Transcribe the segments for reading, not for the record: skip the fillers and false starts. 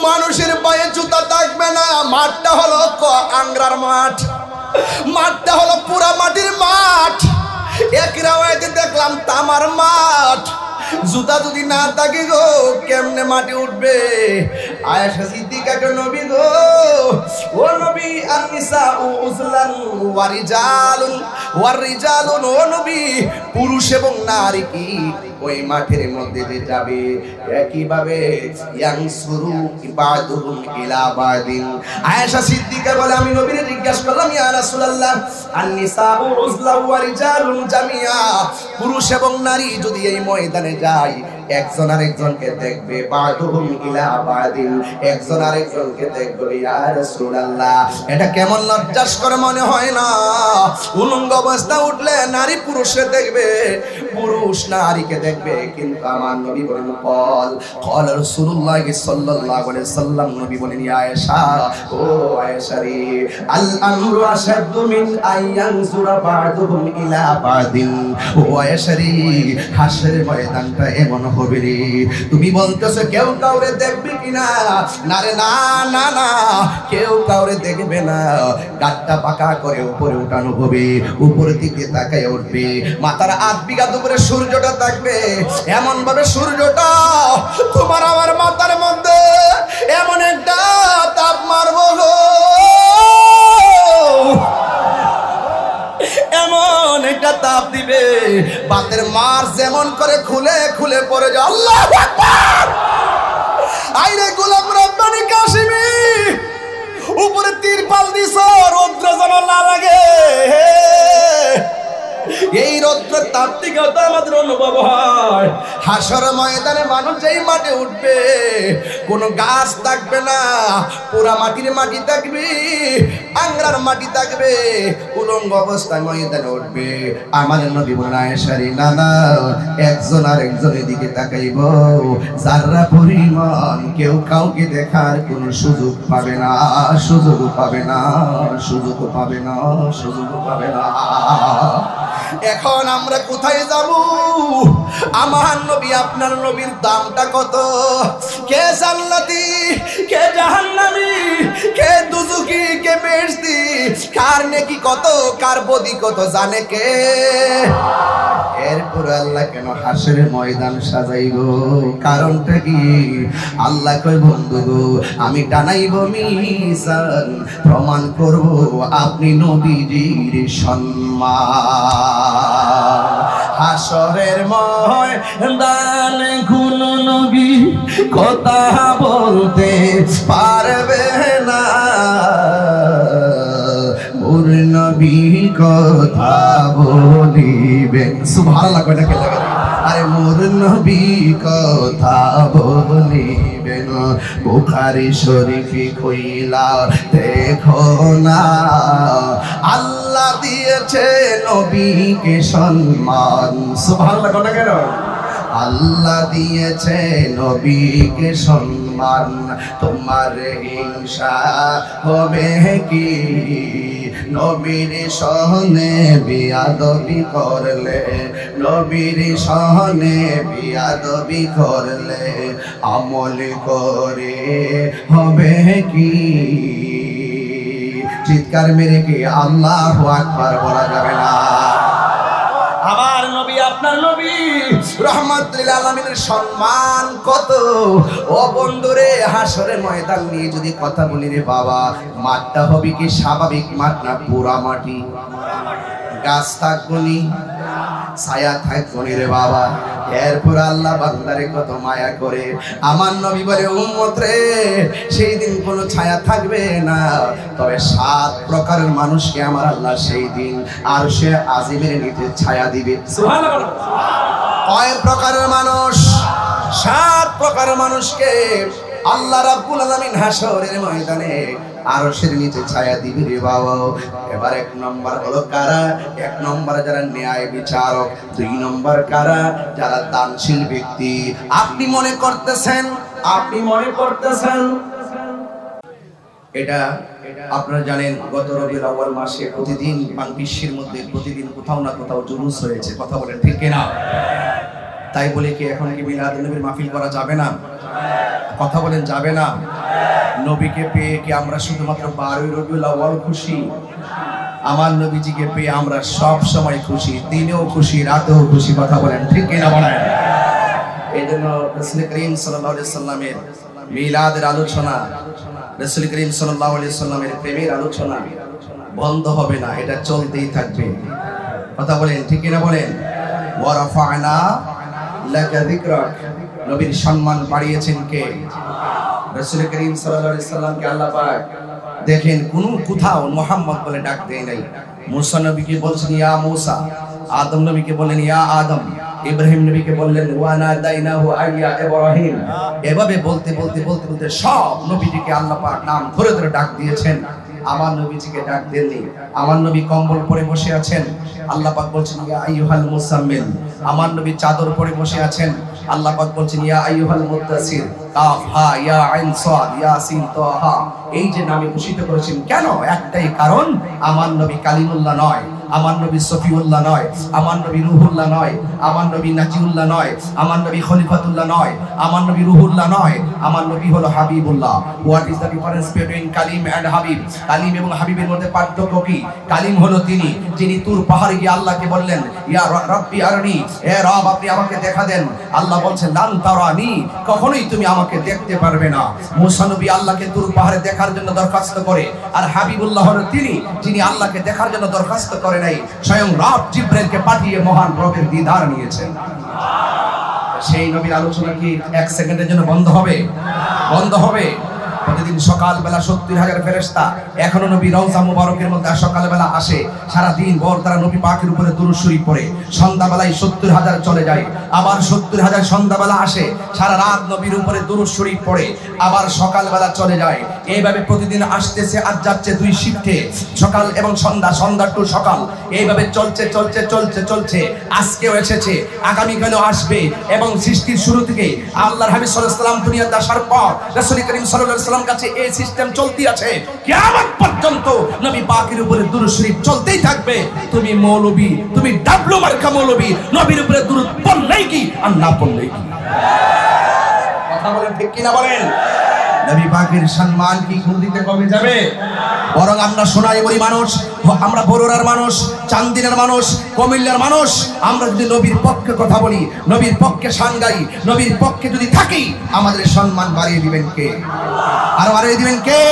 মানুষের পায়ে জুতা থাকবে না। মাঠটা হলো আংরার মাঠ, মাঠটা হলো পুরা মাটির মাঠ। এক রাওয়ায়াতে দেখলাম তামার মাঠ। জুতা যদি না থাকে গো কেমনে মাটি উঠবে? আয়েশা সিদ্দিকাকে নবী গো, ও নবী, আন-নিসাউ উজলান ওয়া রিজালুন, ও নবী, পুরুষ এবং নারী কি ওই মাঠের মধ্যে যে যাবে একইভাবে ইয়ানসুরু ইবাদুহুম ইলা বাদিন। আয়েশা সিদ্দিকা বলে আমি নবীকে জিজ্ঞাসা করলাম, ইয়া রাসূলুল্লাহ, আন-নিসাউ উজলান ওয়া রিজালুন জামিয়া, পুরুষ এবং নারী যদি এই ময়দানে যায় একজন আরেকজনকে দেখবে, বাদুহুম ইলা বাদিন, একজন আরেকজনকে দেখবে, ইয়া রাসূলুল্লাহ এটা কেমন লজ্জাস্কর মনে হয় না? উলঙ্গ অবস্থা উঠলে নারী পুরুষকে দেখবে, পুরুষ নারীকে দেখবে। কিন্তু আমার নবী বলেন ক্বাল রাসূলুল্লাহ সাল্লাল্লাহু আলাইহি সাল্লাম, নবী বলেন, ইয়া আয়েশা, ও আয়েশা রে, আল আমরু আশাদু মিন আয়ানজুরা বাদুহুম ইলা বাদিন। ও আয়েশা রে, হাসরের ময়দানটা এমন হবে রে, তুমি বলতেছো কেউ কাউরে দেখবে কিনা? না রে, না না না, কেউ কাউরে দেখবে না। গাটটা পাকা করে উপরে উঠানো হবে, উপরের দিকে তাকায় উঠবে, মাথার 8 বিঘা উপরে সূর্যটা থাকবে। এমন ভাবে সূর্যটা তোমার আমার মাথার মধ্যে এমন একটা তাপ মারবো গো, এমন একটা তাপ দিবে, বাতের মার যেমন করে খুলে খুলে পড়ে যায়। আল্লাহু আকবার! আইরে গোলাম রব্বানি কাশিমি, উপরে তিরপাল দিছ, রৌদ্র যেন না লাগে। এই রৌদ্রের তাপ থেকে তো আমাদের অনুভব হয়। হাসর ময়দানে মানুষ যেই মাঠে উঠবে, কোনো গাছ থাকবে না, পুরা মাটির মাটি থাকবে, আংরার মাটি থাকবে, উলঙ্গ অবস্থায় ময়দানে উঠবে। আমার নবী বলেন, আয়েশা রে, না না, একজন আরেকজনের দিকে তাকাইব, যারা পরিমাণ কেউ কাউকে দেখার কোনো সুযোগ পাবে না, সুযোগ পাবে না, সুযোগ পাবে না, সুযোগ পাবে না। এখন আমরা কোথায় যাব? আমার নবী, আপনার নবীর দামটা কত? কে জান্নাতি, কে জাহান্নামী, কে দুজুকি, কে বেহেশতি, কার নেকি কত, কার বদি কত জানে কে? এরপর আল্লাহ কেন হাসরের ময়দান সাজাইব? কারণটা কি? আল্লাহ কয়, বন্ধু গো, আমি টানাইব মিজান, প্রমাণ করব আপনি নবীজির সম্মান। হাসরের ময়দান কোন নবী কথা বলতে পারবে না, মোর নবী কথা বলিবেন। সুবহানাল্লাহ, কয়টা কে লাগে? আরে মোর নবী কথা বলিবেন। বুখারী শরীফে কইলা দেখো না, আল্লাহ দিয়েছে নবীকে সম্মান। সুবহানাল্লাহ, কয়টা কেন? আল্লাহ দিয়েছে নবীকে সম্মান, তোমার হিংসা হবে কি? নবীর সহনে বিয়াদবি করলে, নবীর সহনে বিয়াদবি করলে আমল করে হবে কি? চিৎকার মেরে কি আল্লাহু আকবার বলা যাবে না? আমার নবী, আপনার নবী রাহমাতুল লিল আলামিনের সম্মান কত! ও বন্ধুরে, হাসরের ময়দান নিয়ে যদি কথা বলি রে বাবা, মাঠটা হবে কি স্বাভাবিক মাঠ না পুরা মাটি? গাছ থাকবনি, ছায়া থাকবনি রে বাবা। এরপর আল্লাহ বান্দারে কত মায়া করে। আমার নবী বলে, উম্মত রে, সেই দিন কোনো ছায়া থাকবে না, তবে 7 প্রকারের মানুষকে আমার আল্লাহ সেই দিন আরশে আজিমের নিচে ছায়া দিবে। সুবহানাল্লাহ। কয় প্রকারের মানুষ? 7 প্রকারের মানুষকে আল্লাহ রাব্বুল আলামিন হাসরের ময়দানে আরশের নিচে ছায়া দিবে রে বাবা। এবার 1 নম্বর হলো কারা? 1 নম্বর যারা ন্যায় বিচারক। 2 নম্বর কারা? যারা দানশীল ব্যক্তি। আপনি মনে করতেছেন এটা আপনারা জানেন, গত রবিউল আউয়াল মাসে প্রতিদিন বিশ্বের মধ্যে প্রতিদিন কোথাও না কোথাও জুলুস হয়েছে। কথা বলেন ঠিক কিনা? তাই বলে কি এখন কি মিলাদুন নবীর মাহফিল করা যাবে না? কথা বলেন, যাবে না? নবীকে পেয়ে কি আমরা শুধুমাত্র 12 রবিউল আউয়াল খুশি? আমার নবীজিকে পেয়ে আমরা সব সময় খুশি, দিনেও খুশি, রাতেও খুশি। কথা বলেন ঠিক কিনা বলেন? এইজন্য রাসূল করিম সাল্লাল্লাহু আলাইহি সাল্লামের মিলাদের আলোচনা, রাসূল করিম সাল্লাল্লাহু আলাইহি সাল্লামের প্রেমের আলোচনা বন্ধ হবে না, এটা চলতেই থাকবে। কথা বলেন ঠিক কিনা বলেন? ওয়া রাফা'না লাকা যিকরাক, নবীর সম্মান বাড়িয়েছেন কে? রাসূল করিম সাল্লাল্লাহু আলাইহি সাল্লামকে আল্লাহ পাক দেখেন কোথাও মুহাম্মদ বলে ডাক দেয় নাই। মুসা নবীকে বলছেন ইয়া মুসা, আদম নবীকে বললেন ইয়া আদম, ইব্রাহিম নবীকে বললেন ওয়া নাদাইনাহু আইয়া ইব্রাহিম। এভাবে বলতে বলতে বলতে বলতে সব নবীজিকে আল্লাহ পাক নাম ধরে ধরে ডাক দিয়েছেন। আমার নবীজিকে ডাক দেননি। আমার নবী কম্বল পরে বসে আছেন, আল্লাহ পাক বলছেন ইয়া আইয়ুহাল মুসাম্মিল। আমার নবী চাদর পরে বসে আছেন, আল্লাহ পাক বলছেন ইয়া আইয়ুহাল মুদ্দাসির। কাফ হা ইয়া আইন সাদ ইয়াসিন তাহা। এই যে নামে ভূষিত করেছেন কেন? একটাই কারণ, আমার নবী কালিমুল্লাহ নয়, আমার নবী সফিউল্লাহ নয়, আমার নবী রুহুল্লাহ নয়, আমার নবী নাজিউল্লাহ নয়, আমার নবী খলিফাতুল্লাহ নয়, আমার নবী রুহুল্লাহ নয়, আমার নবী হলো Habibullah. What is the difference between Kalim and Habib? কালিম এবং হাবিবের মধ্যে পার্থক্য কি? কালিম হলো তিনি যিনি তুর পাহাড়ে গিয়ে আল্লাহকে বললেন ইয়া রাব্বি আরনি, হে রব আপনি আমাকে দেখা দেন। আল্লাহ বলছেন লান তারানি, কখনোই তুমি আমাকে দেখতে পারবে না। মুসা নবী আল্লাহকে তুর পাহাড়ে দেখার জন্য দরখাস্ত করে, আর হাবিবুল্লাহ হলো তিনি যিনি আল্লাহকে দেখার জন্য দরখাস্ত করে নাই, স্বয়ং রব জিবরাইলকে পাঠিয়ে মহান রবের দিদার নিয়েছেন। সেই নবীর আলোচনা কি এক সেকেন্ডের জন্য বন্ধ হবে? বন্ধ হবে? প্রতিদিন সকালবেলা 70,000 ফেরেশতা এখনো নবী রওজা মুবারকের মধ্যে সকালবেলা আসে, সারা দিন ভর তারা নবী পাকের উপরে দুরূদ শরীফ পড়ে। সন্ধ্যাবেলায় 70,000 চলে যায়, আবার 70,000 সন্ধ্যাবেলা আসে, সারা রাত নবীর উপরে দুরূদ শরীফ পড়ে, আবার সকালবেলা চলে যায়। এইভাবে প্রতিদিন আসতেছে আর যাচ্ছে, 2 শিফটে, সকাল এবং সন্ধ্যা, সন্ধ্যা টু সকাল, এইভাবে চলছে চলছে চলছে চলছে। আজকেও এসেছে, আগামীকালও আসবে, এবং সৃষ্টির শুরু থেকে আল্লাহর হাবিব সাল্লাল্লাহু আলাইহি ওয়াসাল্লাম দুনিয়াতে আসার পর রাসূল করিম সাল্লাল্লাহু আলাইহি ওয়াসাল্লাম কাছে এই সিস্টেম চলতি আছে, কিয়ামত পর্যন্ত নবী পাকের উপরে দুরূদ শরীফ চলতেই থাকবে। তুমি মৌলবী, তুমি ডাবলু মার্কা মৌলবী, নবীর উপরে দুরূদ পড়লেই কি আর না পড়লেই কি? কথা বলেন ঠিক কি না বলেন? নবী পাকের সম্মান কি খুঁদিতে কমে যাবে? বরং আমরা সোনাইমুড়ি মানুষ, আমরা বরুড়ার মানুষ, চান্দিনার মানুষ, কুমিল্লার মানুষ, আমরা যদি নবীর পক্ষে কথা বলি, নবীর পক্ষে শান গাই, নবীর পক্ষে যদি থাকি, আমাদের সম্মান বাড়িয়ে দিবেন কে? আর বাড়িয়ে দিবেন কে?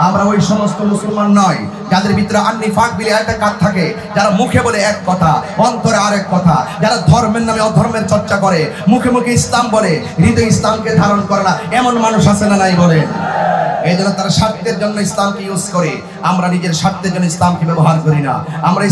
আমরা ওই সমস্ত মুসলমান নয় যাদের ভিতরে আন্নিফাক বলে একটা কাজ থাকে, যারা মুখে বলে এক কথা, অন্তরে আরেক কথা, যারা ধর্মের নামে অধর্মের চর্চা করে, মুখে মুখে ইসলাম বলে, হৃদয় ইসলামকে ধারণ করে না, এমন মানুষ আছে না নাই বলে? এই জন্য তারা স্বার্থের জন্য ইসলামকে ইউজ করে, আমরা নিজের স্বার্থের জন্য ইসলামকে ব্যবহার করি না। আমরা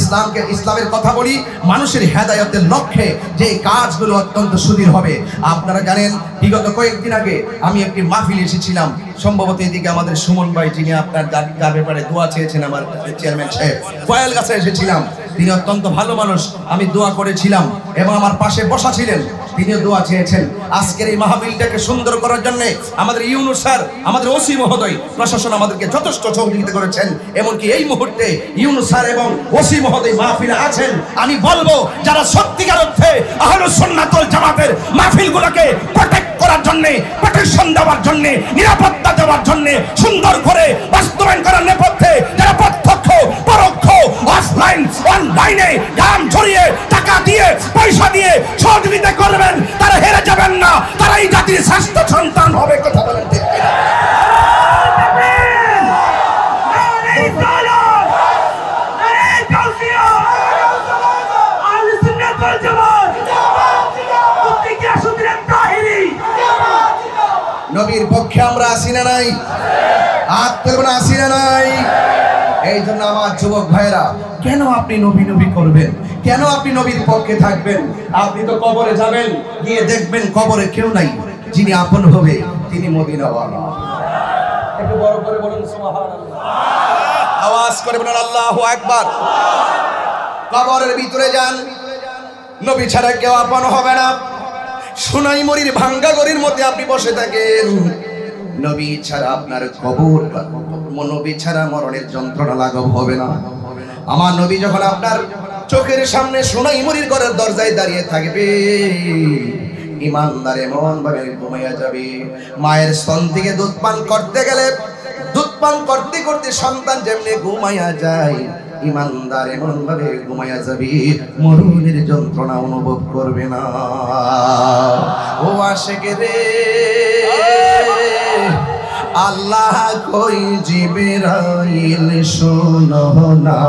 ইসলামের কথা বলি মানুষের হেদায়েতের লক্ষ্যে, যে কাজগুলো অত্যন্ত সুদৃঢ় হবে। আপনারা জানেন বিগত কয়েকদিন আগে আমি একটি মাহফিলে এসেছিলাম, সম্ভবত এদিকে আমাদের সুমন ভাই যিনি আপনার যার ব্যাপারে দোয়া চেয়েছেন, আমার চেয়ারম্যান সাহেব, কয়েল গাছে এসেছিলাম। তিনি অত্যন্ত ভালো মানুষ, আমি দোয়া করেছিলাম এবং আমার পাশে বসা ছিলেন, তিনিও দোয়া চেয়েছেন। আজকের এই মাহফিলটাকে সুন্দর করার জন্য আমাদের ইউনুস স্যার, আমাদের ওসি মহোদয়, প্রশাসন আমাদেরকে যথেষ্ট সহযোগিতা করেছেন। এমনকি এই মুহূর্তে ইউনুস স্যার এবং ওসি মহোদয় মাহফিলে আছেন। আমি বলবো যারা সত্যিকার অর্থে আহলুস সুন্নাত ওয়াল জামাতের মাহফিলগুলোকে প্রোটেক্ট করার জন্য, প্রোটেকশন দেওয়ার জন্য, নিরাপত্তা দেওয়ার জন্য, সুন্দর করে বাস্তবায়ন করার নেপথ্যে যারা প্রত্যক্ষ পরোক্ষ অফলাইন অনলাইনে দাম ছড়িয়ে টাকা দিয়ে পয়সা দিয়ে সহযোগিতা করবেন, তারা হেরে যাবেন না, তারা এই জাতির শ্রেষ্ঠ সন্তান হবে। কথা বলেন ঠিক কিনা? নবীর পক্ষে আমরা আসি না নাই? হাত তুলবেন, আসি না নাই? এই জন্য আমার যুবক ভাইরা, কেন আপনি নবী নবী করবেন? কেন আপনি নবীর পক্ষে থাকবেন? আপনি তো কবরে যাবেন, গিয়ে দেখবেন কবরে কেউ নাই, যিনি আপন হবে তিনি মদিনাওয়ালা। একটু বড় করে বলুন সুবহানাল্লাহ, আওয়াজ করে বলুন আল্লাহু আকবার। কবরের ভিতরে যান, নবী ছাড়া কেউ আপন হবে না। সোনাইমুড়ির ভাঙ্গা গড়ির মধ্যে আপনি বসে থাকেন, নবী ছাড়া আপনার কবর, নবী ছাড়া মরণের যন্ত্রণা লাঘব হবে না। আমার নবী যখন আপনার চোখের সামনে সোনাই মুড়ির ঘরের দরজায় দাঁড়িয়ে থাকবে, ইমানদার এমন ভাবে ঘুমাইয়া যাবে। মায়ের স্তন থেকে দুধ পান করতে গেলে, দুধ পান করতে করতে সন্তান যেমনি ঘুমাইয়া যায়, ইমানদার এমন ভাবে ঘুমাইয়া যাবে, মরণের যন্ত্রণা অনুভব করবে না। ও আশিক রে, আল্লাহ কই জিবরাইল শোনো না,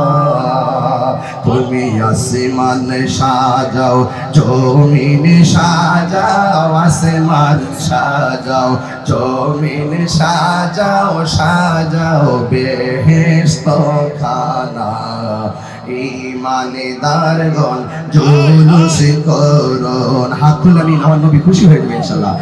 তুমি আসমান সাজাও, জমিন সাজাও, আসমান সাজাও, জমিন সাজাও, সাজাও বেহেশত খানা। ঈমানদারগণ জুলুস করুন, হাত তুলে নিন, আমার নবী খুশি হয়ে যাবে ইনশাআল্লাহ।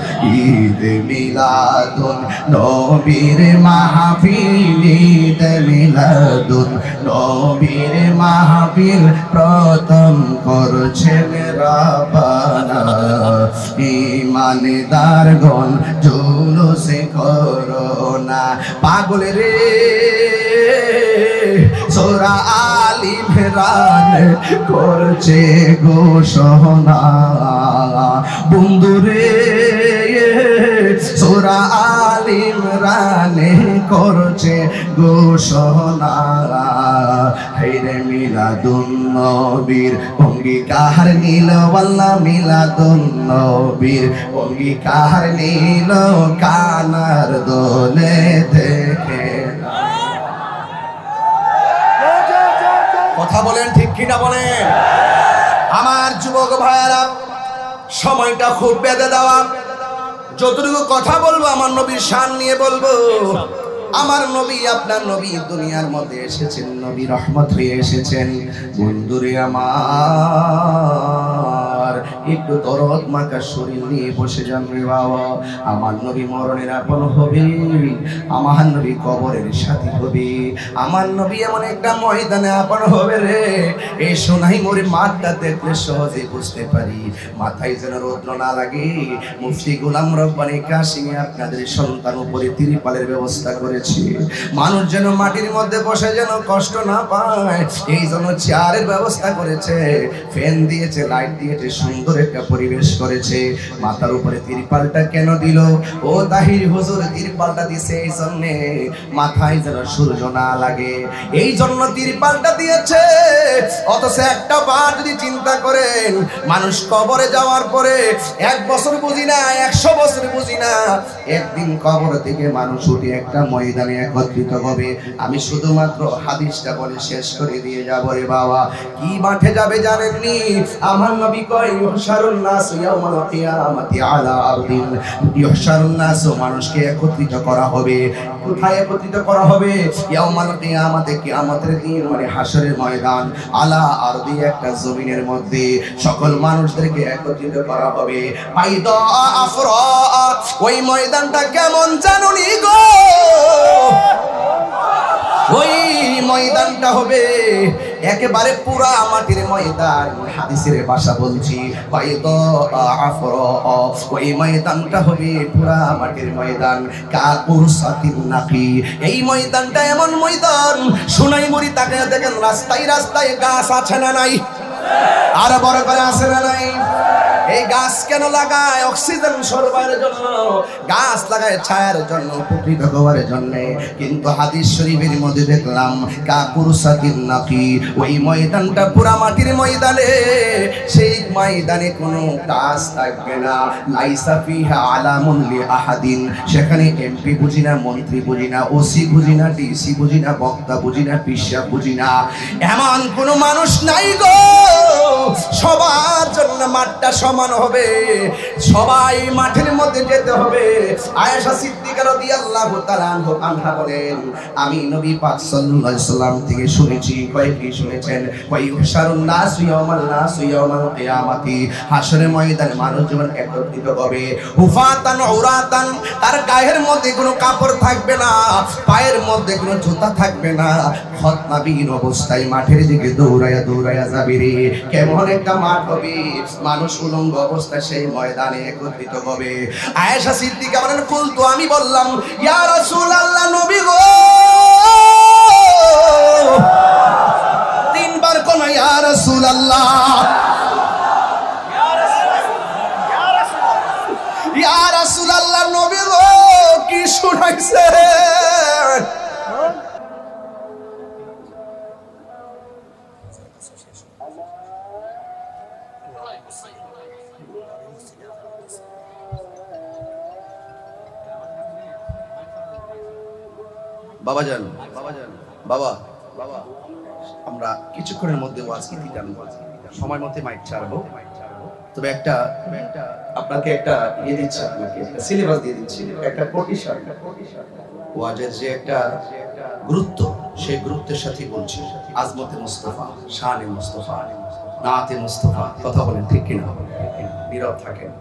ঈদ মিলাদুন নবীর মাহফিল, ঈদ মিলাদুন নবীর মাহফিল প্রথম করছেন রাব্বানা। ঈমানদারগণ জুলুস করুনা। পাগল রে সূরা আল ইমরান করছে ঘোষণা, বন্ধুরে সূরা আল ইমরান করছে ঘোষণা। হায়রে মিলাদুন নবীর অঙ্গীকার নিল, ওয়াল্লাহ মিলাদুন নবীর অঙ্গীকার নিল, কানার দোলে দেখে। কথা বলেন ঠিক কিনা বলেন? আমার যুবক ভাইয়ারা, সময়টা খুব বেঁধে দেওয়া, যতটুকু কথা বলবো আমার নবীর শান নিয়ে বলবো। আমার নবী, আপনার নবী দুনিয়ার মধ্যে এসেছেন, নবী রহমত হয়ে এসেছেন। বন্ধুরে আমার, একটু দরদ মাখা শরীর নিয়ে বসে যান রে বাবা। আমার নবী মরণের আপন হবে, আমার নবী কবরের সাথী হবে, আমার নবী এমন একটা ময়দানে আপন হবে রে, এই সোনাই মোরে মাঠটা দেখলে সহজে বুঝতে পারি। মাথায় যেন রৌদ্র না লাগে। মুফতি গোলাম রব্বানী কাশিমে আপনাদের সন্তান উপরে তিরপালের ব্যবস্থা করে, মানুষ যেন মাটির মধ্যে বসে যেন কষ্ট না পায়, এই জন্য চেয়ারের ব্যবস্থা করেছে, ফ্যান দিয়েছে, লাইট দিয়েছে, সুন্দর একটা পরিবেশ করেছে। মাথার উপরে তিরপালটা কেন দিল? ও তাহির হুজুর তিরপালটা দিছে এই জন্য মাথায় যেন সূর্য না লাগে, এই জন্য তিরপালটা দিয়েছে। অথচ একটা বার যদি চিন্তা করেন, মানুষ কবরে যাওয়ার পরে 1 বছর বুঝি না, 100 বছর বুঝি না, একদিন কবর থেকে মানুষ উঠে একটা ময়দানে একত্রিত হবে। আমি শুধুমাত্র হাদিসটা বলে শেষ করে দিয়ে যাব রে বাবা। কি মাঠে যাবে জানেননি? আমার নবী কয় ইহশারুন নাস ইয়াউমাল কিয়ামাতি আলা আরদিন। ইহশারুন নাস, মানুষকে একত্রিত করা হবে। কোথায় একত্রিত করা হবে? ইয়াউমাল কিয়ামাতে, কিয়ামতের দিন, মানে হাশরের ময়দান। আলা আরদি, একটা জমিনের মধ্যে সকল মানুষদেরকে একত্রিত করা হবে। বাইদা আফরা, ওই ময়দানটা কেমন জানুনি গো? ওই ময়দানটা হবে একেবারে পুরা মাটির ময়দান। হাদিসের ভাষা বলছি, ওই ময়দানটা হবে পুরা মাটির ময়দান। কাকুরসাতিন নাকি, এই ময়দানটা এমন ময়দান, সোনাই মুড়ি তাকায় দেখেন রাস্তায় রাস্তায় গাছ আছে না নাই? আর বড় করে আছে না নাই? এই গাছ কেন লাগায়? অক্সিজেন সরবরাহের জন্য গাছ লাগায়, ছায়ার জন্য, উপকৃত হওয়ার জন্য। কিন্তু হাদিস শরীফের মধ্যে দেখলাম কাকুরসাতিন নাকি, ওই ময়দানটা পুরা মাটির ময়দানে, সেই ময়দানে কোনো গাছ থাকবে না। লাইসা ফিহা আলামুন লি আহাদিন, সেখানে এমপি বুঝি না, মন্ত্রী বুঝি না, ওসি বুঝি না, ডিসি বুঝি না, বক্তা বুঝি না, পিসা বুঝি না, এমন কোনো মানুষ নাই গো। সবার জন্য মাঠটা সমান হবে, সবাই মাঠের মধ্যে যেতে হবে। আয়েশা সিদ্দিকা রাদিয়াল্লাহু তাআলা আনহা বলেন, আমি নবী পাক সাল্লাল্লাহু আলাইহি সাল্লাম থেকে শুনেছি। কয় কি শুনেছেন? কয় ইহশারুন নাস ইয়াউমাল কিয়ামাতি, হাশরের ময়দানে মানুষ যখন একত্রিত হবে, হুফাতান উরাতান, তার গায়ের মধ্যে কোনো কাপড় থাকবে না, পায়ের মধ্যে কোনো জুতা থাকবে না, খতনাবিহীন অবস্থায় মাঠের দিকে দৌড়ায়া দৌড়ায়া যাবে রে। কেমন একটা মাঠ হবে, মানুষ উলঙ্গ অবস্থায় সেই ময়দানে একত্রিত হবে। আয়েশা সিদ্দিকা বলেন, কুলতু, আমি বললাম, ইয়া রাসূলুল্লাহ, নবী গো। 3 বার কোন ইয়া রাসূলুল্লাহ বাবাজান, বাবা, আমরা কিছুক্ষণের মধ্যে ওয়াজ কি জানবো, সময় মতো মাইক ছাড়বো। তবে একটা আপনাকে একটা ইয়ে দিচ্ছি, আপনাকে একটা সিলেবাস দিয়ে দিচ্ছি, একটা প্রতিষ্ঠান ওয়াজের যে একটা গুরুত্ব, সেই গুরুত্বের সাথে বলছি। আজমতে মুস্তাফা, শানে মুস্তাফা, নাতে মুস্তাফা, কথা বলেন ঠিক কিনা? নীরব থাকেন।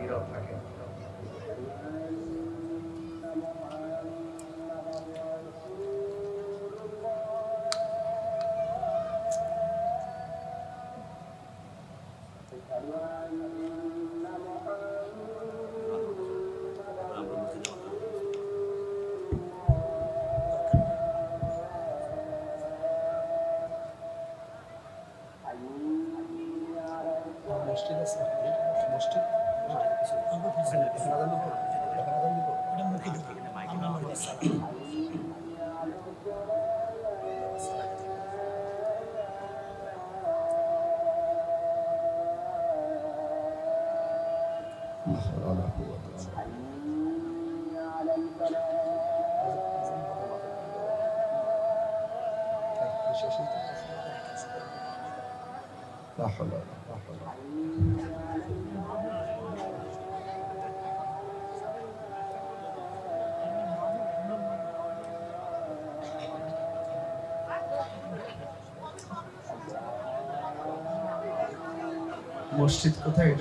মসজিদ কোথায়?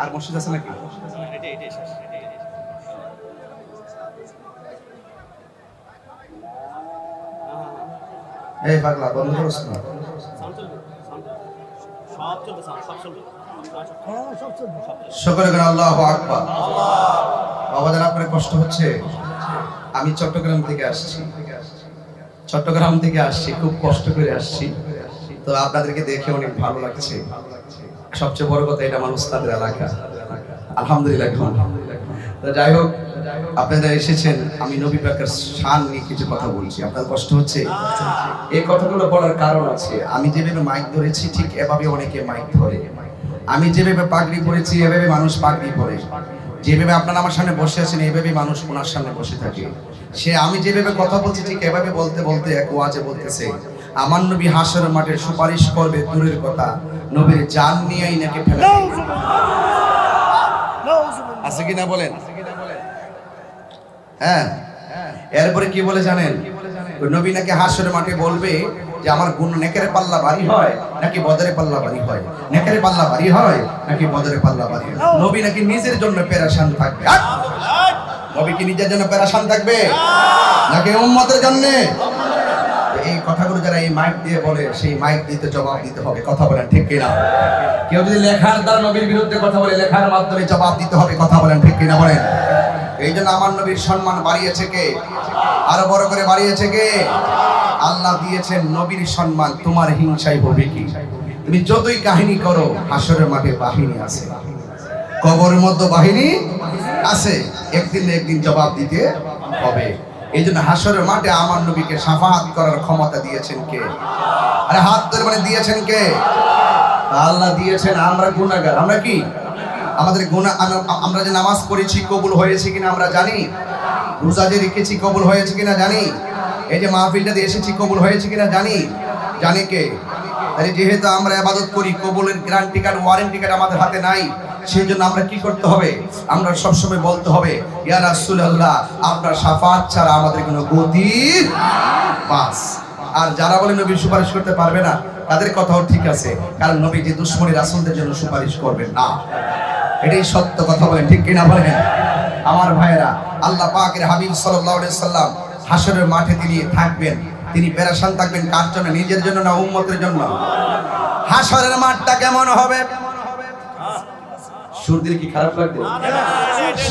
আর মসজিদ আছে নাকি? এই পাগলা বন্ধ করছ না? সকলে বলেন আল্লাহু আকবার। বাবাজান, আপনার কষ্ট হচ্ছে? আমি চট্টগ্রাম থেকে আসছি, খুব কষ্ট করে আসছি। তো আপনাদেরকে দেখে অনেক ভালো লাগছে। সবচেয়ে বড় কথা, এটা আমার উস্তাদের এলাকা, আলহামদুলিল্লাহ। তো যাই হোক, আপনারা এসেছেন, আমি নবী পাকের শান নিয়ে কিছু কথা বলছি। আপনার কষ্ট হচ্ছে? এই কথাগুলো বলার কারণ আছে। আমি যেভাবে মাইক ধরেছি, ঠিক এভাবে অনেকে মাইক ধরে। আমি যেভাবে পাগড়ি পরেছি, এভাবে মানুষ পাগড়ি পরে। যেভাবে আপনারা আমার সামনে বসে আছেন, এইভাবে মানুষ ওনার সামনে বসে থাকে। আমি যেভাবে কথা বলছি, ঠিক এভাবে বলতে বলতে এক ওয়াজে বলতেছে, আমার নবী হাশরের মাঠে সুপারিশ করবে, দূরের কথা, নবীর জান নিয়েই নাকি ফেলে আছে কিনা বলেন? হ্যাঁ, এরপরে কি বলে জানেন? নবী নাকি হাশরের মাঠে বলবে যে আমার গুণ নেকের পাল্লা ভারী হয় নাকি বদরের পাল্লা ভারী হয়, নেকের পাল্লা ভারী হয় নাকি বদরের পাল্লা ভারী হয়। নবী নাকি নিজের জন্য পেরেশান থাকবে। নবী কি নিজের জন্য পেরেশান থাকবে নাকি উম্মতের জন্য? এই কথাগুলো যারা এই মাইক দিয়ে বলে, সেই মাইক দিতে জবাব দিতে হবে। কথা বলেন ঠিক কিনা? কেউ যদি লেখার দ্বারা নবীর বিরুদ্ধে কথা বলে, লেখার মাধ্যমে জবাব দিতে হবে। কথা বলেন ঠিক কিনা? বলেন। এই জন্য আমার নবীর সম্মান বাড়িয়েছে কে? আরো বড় করে বাড়িয়েছে কে? আল্লাহ দিয়েছেন নবীর সম্মান। তোমার হিংসাই হবে কি? তুমি যতই কাহিনী করো, হাসরের মাঠে বাহিনী আছে, কবরের মধ্যে বাহিনী আছে, একদিন না একদিন জবাব দিতে হবে। এই জন্য হাসরের মাঠে আমার নবীকে শাফাআত করার ক্ষমতা দিয়েছেন কে? আরে হাত ধরে মানে দিয়েছেন কে? আল্লাহ দিয়েছেন। আমরা গুনাহগার। আমরা কি? আমাদের গুনাহ, আমরা যে নামাজ পড়েছি কবুল হয়েছে কিনা আমরা জানি। রোজা যে রেখেছি কবুল হয়েছে কিনা জানি। এই যে মাহফিলটাতে এসেছি কবুল হয়েছে কিনা জানি। জানি কে? তাই যেহেতু আমরা ইবাদত করি, কবুলের গ্যারান্টি কার্ড, ওয়ারেন্টি কার্ড আমাদের হাতে নাই। সেই জন্য আমরা কি করতে হবে? আমরা সবসময় বলতে হবে, ইয়া রাসূলুল্লাহ, আপনার শাফাআত ছাড়া আমাদের কোনো গতি পাস। আর যারা বলে নবী সুপারিশ করতে পারবে না, তাদের কথাও ঠিক আছে, কারণ নবী যে দুশমনী রাসূলদের জন্য সুপারিশ করবেন না, এটাই সত্য। কথা বলেন ঠিক কিনা? বলেন আমার ভাইয়েরা। আল্লাহ পাকের হাবিব সাল্লাল্লাহু আলাইহি সাল্লাম হাশরের মাঠে তিনি থাকবেন, তিনি পেরেশান থাকবেন কার জন্য? নিজের জন্য না উম্মতের জন্য? হাশরের মাঠটা কেমন হবে? সুর দিলে কি খারাপ লাগবে?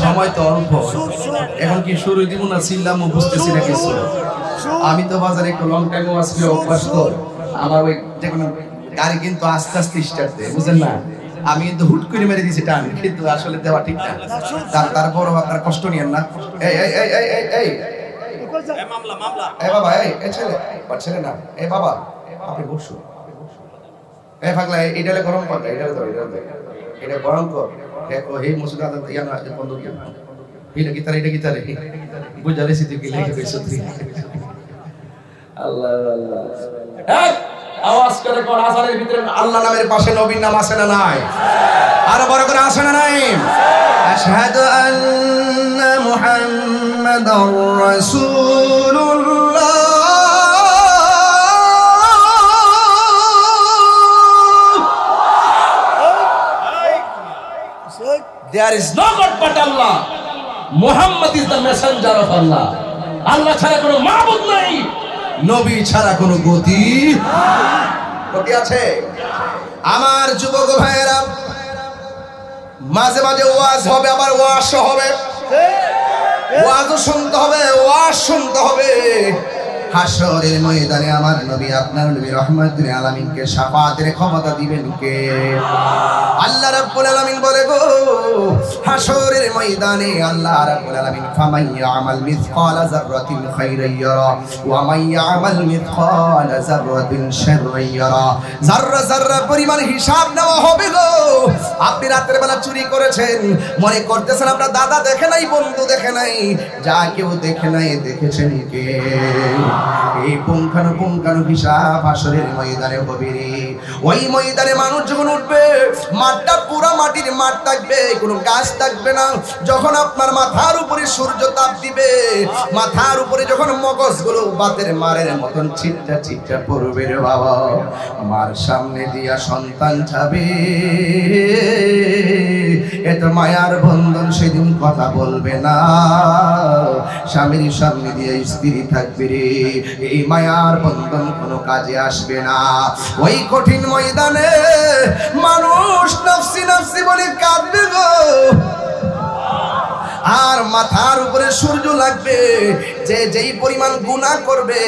সময় তো অল্প, এখন কি শুরু দিব না চিল্লামও বুঝতেছি না কিছু। আমি তো বাজারে একটু লং টাইমও আসলে অভ্যাস তো, আমার ওই যে কোনো গাড়ি কিন্তু আস্তে আস্তে স্টার্ট দেয়, বুঝেন না? আমি কিন্তু হুট করে মেরে দিয়েছি টান, কিন্তু আসলে দেওয়া ঠিক না। তারপরও আপনার কষ্ট নিয়েন না। এই এই এই এই এই এই বাবা, এই ছেলে না, এই বাবা আপনি বসুন। এই পাগলা, এটা গরম কর, এটা গরম কর। দেখো হে মুসুদ আদম ইয়ানা বন্ধ কিয়া এটা গিটারে বুঝালে সিদ্ধি কি লেগে গেছে তুই। আল্লাহ আল্লাহ এক আওয়াজ করে কোন আজানের ভিতরে আল্লাহ নামের পাশে নবীর নাম আছে না নাই? আর বড় করে আছে না নাই? আশহাদু আন্না মুহাম্মাদার রাসূলুল্লাহ। There is no God but Allah. Muhammad is the messenger of Allah. আল্লাহ ছাড়া কোনো মাবুদ নাই, নবী ছাড়া কোনো গতি আছে? আমার যুবক ভাইয়েরা, মাঝে মাঝে ওয়াজ হবে, আবার ওয়াজ হবে, ওয়াজও শুনতে হবে, ওয়াজ শুনতে হবে। হাশরের ময়দানে আমার নবী, আপনার নবী রহমাতুল আলামিনকে শাফাতের ক্ষমতা দিবেন কে? আল্লাহ রাব্বুল আলামিন বলে গো, হাশরের ময়দানে আল্লাহ রাব্বুল আলামিন ফামান ইয়ামাল মিসকালা যাররাতিন খাইরান ইয়ারা ওয়া মান ইয়ামাল মিসকালা যাররাতিন শাররান ইয়ারা। যাররা যাররা পরিমাণ হিসাব নেওয়া হবে গো। আপনি রাতের বেলা চুরি করেছেন, মনে করতেছেন আপনার দাদা দেখে নাই, বন্ধু দেখে নাই, যা কেউ দেখে নাই, দেখেছেন কে? এই পুঙ্খানু হিসাব হাশরের ময়দানে হবে রে। ওই ময়দানে মানুষ যখন উঠবে, মাঠটা পুরা মাটির মাঠ থাকবে, কোনো গাছ থাকবে না। যখন আপনার মাথার উপরে সূর্য তাপ দিবে, মাথার উপরে যখন মগজগুলো বাতের মারের মতন ছিটটা ছিটটা পড়বে রে বাবা, মার সামনে দিয়া সন্তান যাবে, এত মায়ার বন্ধন সেদিন কথা বলবে না। স্বামীর সামনে দিয়ে স্ত্রী থাকবে রে, এই মায়ার বন্ধন কোনো কাজে আসবে না। ওই কঠিন ময়দানে মানুষ নফসি নফসি বলে কাঁদবে গো। আর মাথার উপরে সূর্য লাগবে, যে যেই পরিমাণ গুনাহ করবে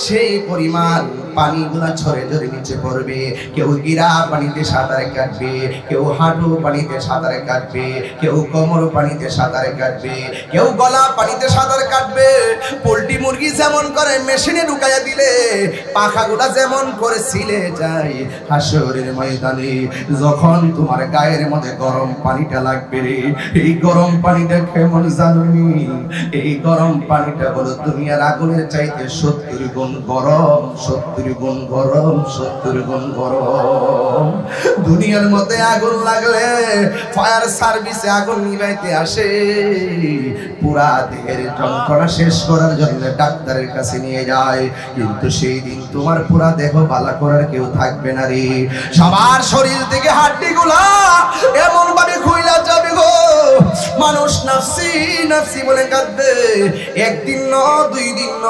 সেই পরিমাণ পানিগুলা ঝরে ঝরে নিচে পড়বে। কেউ গিরা পানিতে সাঁতার কাটবে, কেউ হাঁটু পানিতে সাঁতার কাটবে, কেউ কোমর পানিতে সাঁতার কাটবে, কেউ গলা পানিতে সাঁতার কাটবে। পোল্ট্রি মুরগি যেমন করে মেশিনে ঢুকাইয়া দিলে পাখাগুলা যেমন করে ছিলে যায়, হাশরের ময়দানে যখন তোমার গায়ের মধ্যে গরম পানিটা লাগবে রে, এই গরম পানিটা কেমন জানুনি? এই গরম পানিটা হলো দুনিয়ার আগুনের চাইতে 70 গুণ গরম, 70 গুণ গরম, 70 গুণ গরম। দুনিয়ার মধ্যে আগুন লাগলে ফায়ার সার্ভিসে আগুন নিভাইতে আসে, পুরা দেহের যন্ত্রণা শেষ করার জন্য ডাক্তারের কাছে নিয়ে যায়, কিন্তু সেই দিন তোমার পুরা দেহ ভালো করার কেউ থাকবে না রে। সবার শরীর থেকে হাড্ডিগুলা এমন ভাবে খুইলা যাবে গো, মানুষ নাফসি নাফসি বলে কাঁদবে। একদিন ন, 2 দিন ন,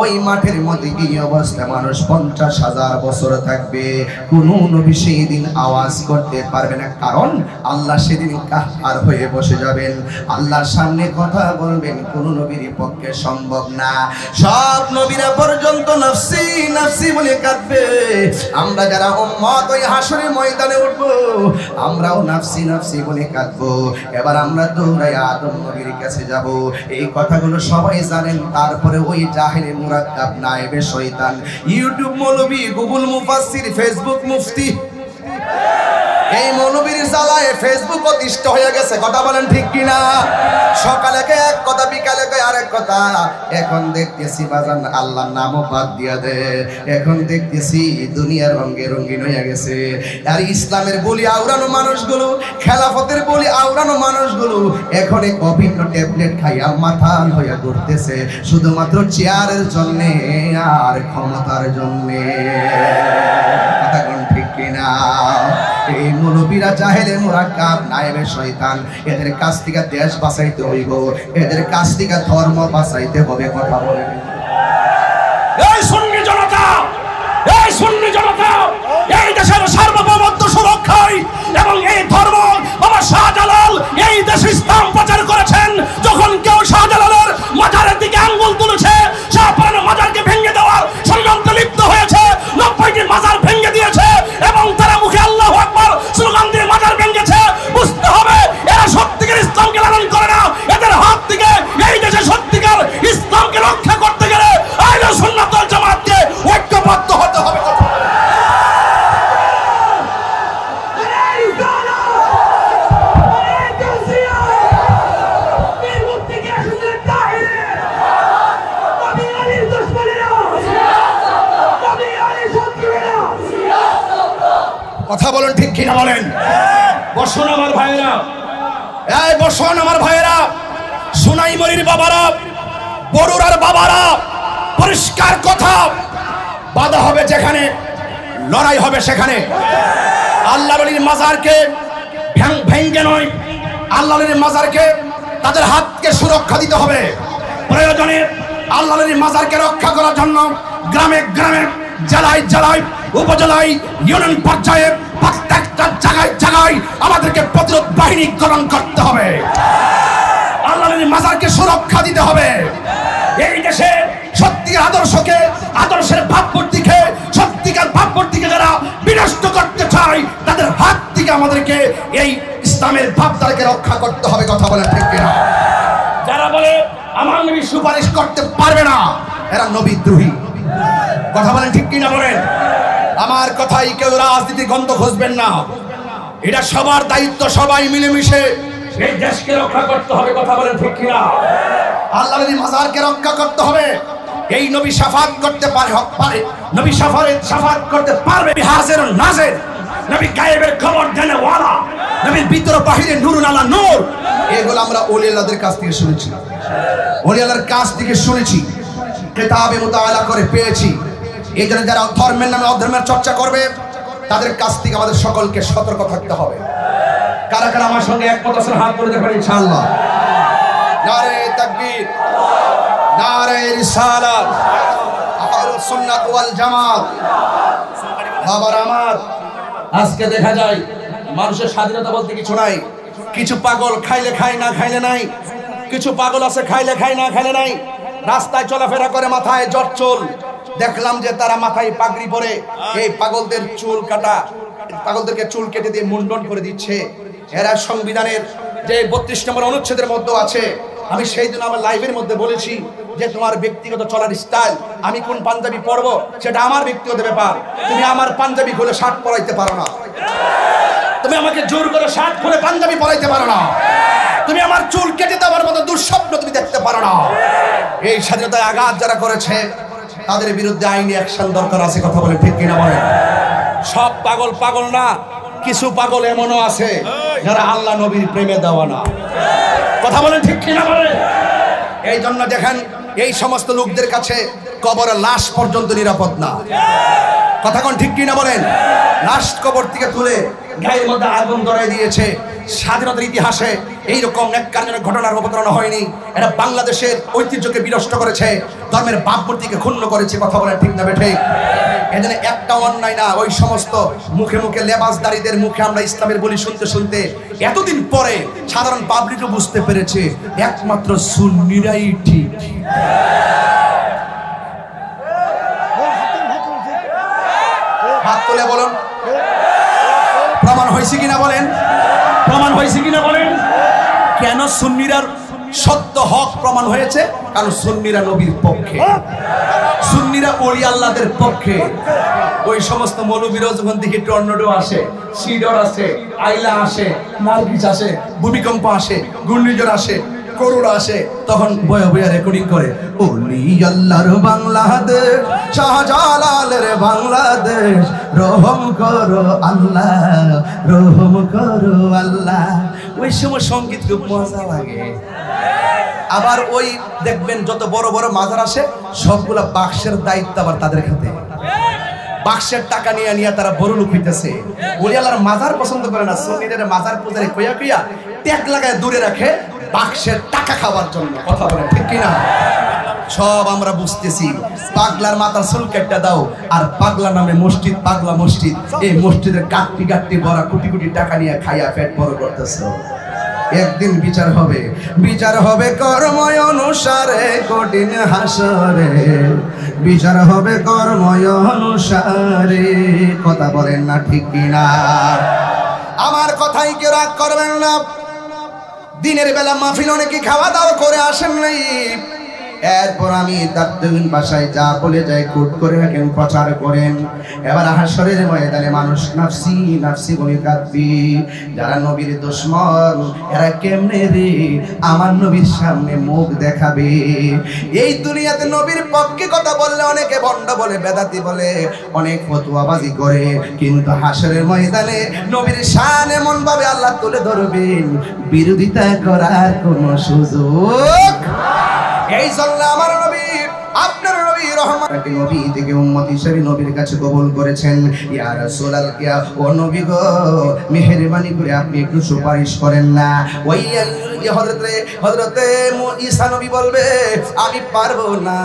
ওই মাঠের মধ্যে কি অবস্থা, মানুষ 50,000 বছর থাকবে, কোন নবী সেই দিন আওয়াজ করতে পারবে না, কারণ আল্লাহ সেদিন কাহার হয়ে বসে যাবেন, আল্লাহর সামনে কথা বলবেন, কোন নবীর পক্ষে সম্ভব না। সব নবীরা পর্যন্ত নাফসি নাফসি বলে কাঁদবে। আমরা যারা উম্মত ওই হাশরের ময়দানে উঠবো, আমরাও নাফসি নাফসি বলে কাঁদবো। এবার আমরা দৌড়াই আদম নবীর কাছে যাব। এই কথাগুলো সবাই জানেন, তারপরে ওই জাহেলে মুরাক্কাব নায়েবে শয়তান, ইউটিউব মৌলবী, গুগল মুফাসসির, ফেসবুক মুফতি, এই মৌলবীর জ্বালায় ফেসবুক অতিষ্ঠ হয়ে গেছে। কথা বলেন ঠিক কিনা? সকালে কে এক কথা, বিকালে কে আরেক কথা। এখন দেখতেছি বাজান আল্লাহর নামও বাদ দিয়া দে, এখন দেখতেছি দুনিয়ার রঙে রঙিন হয়ে গেছে। আর ইসলামের বলি আওড়ানো মানুষগুলো, খেলাফতের বলি আওড়ানো মানুষগুলো এখন এক অভিন্ন ট্যাবলেট খাইয়া মাথা হইয়া ঘুরতেছে, শুধুমাত্র চেয়ারের জন্যে আর ক্ষমতার জন্যে। কথা কোন ঠিক কিনা? এই মুনবিরা জাহেলে মুরাক্কাব নায়েবে শয়তান, এদের কাছ থেকে দেশ বাঁচাইতে হইব, এদের কাছ থেকে ধর্ম বাঁচাইতে হবে। কথা বলেন এই সুন্নি জনতা, এই সুন্নি জনতা, এই দেশের সার্বভৌমত্ব সুরক্ষায় এবং এই ধর্ম বাবা শাহজালাল এই দেশে ইসলাম প্রচার করেছেন। যখন কেউ শাহজালালের মাজারের দিকে আঙ্গুল তুলেছে, শাহজালালের মাজারকে ভেঙে দেওয়ার ষড়যন্ত্রে লিপ্ত হয়েছে, 90টি মাজার ভেঙে দিয়েছে এবং তারা মুখে আল্লাহু আকবার স্লোগান দিয়ে মাজার ভেঙেছে, বুঝতে হবে এরা সত্যিকার ইসলামকে লালন করে না। এদের হাত থেকে এই দেশে সত্যিকার ইসলামকে রক্ষা করতে গেলে আহলে সুন্নাত ওয়াল জামাতকে ঐক্যবদ্ধ হতে হবে। কথা বলেন ঠিক কিনা বলেন? বসুন আমার ভাইয়েরা, এই বসুন আমার ভাইয়েরা, সোনাইমুড়ির বাবারা, বরুড়ার বাবারা, পরিষ্কার কথা, বাধা হবে যেখানে, লড়াই হবে সেখানে। আল্লাহর ওলির মাজারকে ভেঙ্গে নয়, আল্লাহর ওলির মাজারকে তাদের হাতকে সুরক্ষা দিতে হবে। প্রয়োজনে আল্লাহর ওলির মাজারকে রক্ষা করার জন্য গ্রামে গ্রামে, জেলায় জেলায়, উপজেলায়, ইউনিয়ন পর্যায়ে প্রত্যেকটা জায়গায় জায়গায় আমাদেরকে প্রতিরোধ বাহিনী গঠন করতে হবে। আল্লাহর ওলির মাজারকে সুরক্ষা দিতে হবে। এই দেশে সত্যিকার আদর্শকে, আদর্শের ভাবমূর্তিকে, সত্যিকার ভাবমূর্তিকে যারা বিনষ্ট করতে চায় তাদের হাত থেকে আমাদেরকে এই ইসলামের ভাবধারাকে রক্ষা করতে হবে। কথা বলে ঠিক কিনা? যারা বলে আমার নবী সুপারিশ করতে পারবে না, এরা নবীদ্রোহী। কথা বলেন ঠিক কিনা বলেন? আমার কথাই কেউ রাজনীতির গন্ধ খুঁজবেন না, এটা সবার দায়িত্ব, সবাই মিলেমিশে এই দেশকে রক্ষা করতে হবে। কথা বলেন ঠিক কিনা? আল্লাহর মাজারকে রক্ষা করতে হবে। এই নবী শাফাত করতে পারে, নবী শাফাত করতে পারবে। হাজির নাজির, নবী গায়েবের খবর জানে ওয়ালা, নবীর ভিতর বাহিরে নূরুন আলা নূর। এগুলো আমরা ওলি আল্লাহদের কাছ থেকে শুনেছি, ওলি আল্লাহর কাছ থেকে শুনেছি, কিতাবে মুতাআলা করে পেয়েছি। এই জন্য যারা ধর্মের নামে অধর্মের চর্চা করবে তাদের কাছ থেকে আমাদের সকলকে সতর্ক থাকতে হবে। কারা কারা আমার সঙ্গে একমত আছেন হাত তুলে দেখবেন ইনশাআল্লাহ। নারে তাকবীর, নারে রিসালাত, আহলুস সুন্নাত ওয়াল জামাত। বাবার আমার, আজকে দেখা যায় মানুষের স্বাধীনতা বলতে কিছু নাই। কিছু পাগল খাইলে খায়, না খাইলে নাই। কিছু পাগল আছে খাইলে খায়, না খাইলে নাই। রাস্তায় চলাফেরা করে, মাথায় জটচুল। দেখলাম যে তারা মাথায় পাগড়ি পরে, এই পাগলদের চুল কাটা, পাগলদেরকে চুল কেটে দিয়ে মুন্ডন করে দিচ্ছে। এরা সংবিধানের যে 32 নম্বর অনুচ্ছেদের মধ্যে আছে। আমি সেই দিন আমার লাইভের মধ্যে বলেছি যে তোমার ব্যক্তিগত চলার স্টাইল, আমি কোন পাঞ্জাবি পরবো সেটা আমার ব্যক্তিগত ব্যাপার। তুমি আমার পাঞ্জাবি খুলে শার্ট পরাইতে পারো না, তুমি আমাকে জোর করে শার্ট খুলে পাঞ্জাবি পরাইতে পারো না, তুমি আমার চুল কেটে দেওয়ার মতো দুঃস্বপ্ন তুমি দেখতে পারো না। এই স্বাধীনতায় আঘাত যারা করেছে তাদের বিরুদ্ধে আইনি অ্যাকশন দরকার আছে। কথা বলে ঠিক কিনা বলেন? সব পাগল পাগল না, কিছু পাগল এমনও আছে যারা আল্লাহ নবীর প্রেমে দেওয়া না। কথা বলেন ঠিক কিনা বলেন? এই জন্য দেখেন এই সমস্ত লোকদের কাছে কবরের লাশ পর্যন্ত নিরাপদ না। কথা কোন ঠিক কিনা বলেন? লাশ কবর থেকে তুলে গায়ের মধ্যে আগুন ধরাই দিয়েছে। স্বাধীনতার ইতিহাসে এইরকম নেককারজনক ঘটনার অবতারণা হয়নি। এটা বাংলাদেশের ঐতিহ্যকে বিনষ্ট করেছে, ধর্মের ভাবমূর্তিকে ক্ষুণ্ণ করেছে। কথা বলেন ঠিক না বেঠিক? এজন্য একটা অন্যায় না, ওই সমস্ত মুখে মুখে লেবাসদারীদের মুখে আমরা ইসলামের বলি শুনতে শুনতে এতদিন পরে সাধারণ পাবলিকও বুঝতে পেরেছে একমাত্র সুন্নিরাই ঠিক। হাত তুলে বলুন, প্রমাণ হয়েছে কিনা বলেন? প্রমাণ হয়েছে কিনা বলেন? কেন সুন্নিরার সত্য হক প্রমাণ হয়েছে? কারণ সুন্নিরা নবীর পক্ষে, সুন্নিরা ওলি আল্লাহদের পক্ষে। ওই সমস্ত মৌলবীরা যখন দেখি টর্নেডো আসে, সিডর আসে, আইলা আসে, নার্গিস আসে, ভূমিকম্প আসে, ঘূর্ণিঝড় আসে, করোনা আসে, তখন বয়া বয়া রেকর্ডিং করে, ওলি আল্লাহর বাংলাদেশ, শাহজালালের বাংলাদেশ, রহম করো আল্লাহ, রহম করো আল্লাহ। ওই সময় সঙ্গীত খুব মজা লাগে। আবার ওই দেখবেন যত বড় বড় মাজার আসে সবগুলা বাক্সের দায়িত্ব আবার তাদের হাতে। বাক্সের টাকা নিয়ে নিয়ে তারা বড় লোক হইতেছে। ওলি আল্লাহর মাজার পছন্দ করে না, সুন্নিদের মাজার পূজারে কইয়া কইয়া ট্যাগ লাগায় দূরে রাখে বাক্সের টাকা খাওয়ার জন্য। কথা বলে ঠিক কিনা? সব আমরা বুঝতেছি। পাগলার মাথার চুল কেটে দাও, আর পাগলা নামে মসজিদ, পাগলা মসজিদ, এই মসজিদের গাঁটটি গাঁটটি ভরা কোটি কোটি টাকা নিয়ে খাইয়া পেট বড় করতেছে। একদিন বিচার হবে, বিচার হবে কর্ম অনুসারে, কঠিন হাসরে বিচার হবে কর্ম অনুসারে। কথা বলেন না ঠিক কিনা? আমার কথাই কেউ রাগ করবেন না। দিনের বেলা মাহফিল অনেকে খাওয়া দাওয়া করে আসেন নাই, এরপর আমি তার দুই ভাষায় যা বলে যাই কোট করে রাখেন, প্রচার করেন। এবার হাসরের ময়দানে মানুষ নাফসি নাফসি বলে কাঁদবে। যারা নবীর দুশমন এরা কেমনে রে আমার নবীর সামনে মুখ দেখাবে? এই দুনিয়াতে নবীর পক্ষে কথা বললে অনেকে ভণ্ড বলে, বেদাতি বলে, অনেক ফতোয়াবাজি করে, কিন্তু হাসরের ময়দানে নবীর শান এমন ভাবে আল্লাহ তুলে ধরবেন, বিরোধিতা করার কোনো সুযোগ। এই জন্য আমার নবী, আপনার নবী রহমত নবী থেকে উম্মত হিসেবে নবীর কাছে কবুল করেছেন। ইয়া রাসূলুল্লাহ, ও নবী গো, মেহেরবানি করে আপনি একটু সুপারিশ করেন না। ওই হযরতে ঈসা নবী বলবে আমি পারবো না,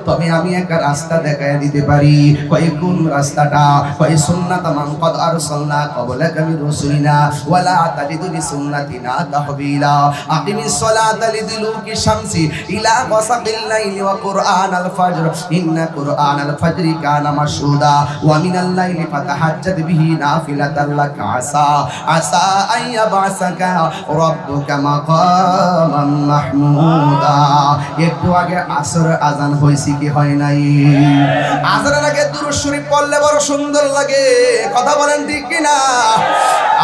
তবে আমি একটা রাস্তা দেখায় দিতে পারি। কয় কোন রাস্তাটা? কয় সুন্নাত মান কদ আরসালনা ক্বাবলাকা মির রাসূলিনা ওয়ালা তাজিদু লিসুন্নাতিনা তাহবিলা। আকিমিস সালাতা লিদুলুকি শামসি ইলা গাসাকিল লাইলি ওয়া কুরআনাল ফাজর ইন্না কুরআনাল ফাজরি কানা মাশহুদা ওয়া মিনাল লাইলি ফাতাহাজ্জাদ বিহি নাফিলাতাল লাকা আসা আইয়াবাসাকা রাব্বুকা মাকামান মাহমুদা। একটু আগে আসর আজান হইছে কি হয় নাই? আজানের আগে দুরূদ শরীফ পড়লে বড় সুন্দর লাগে, কথা বলেন ঠিক কি না?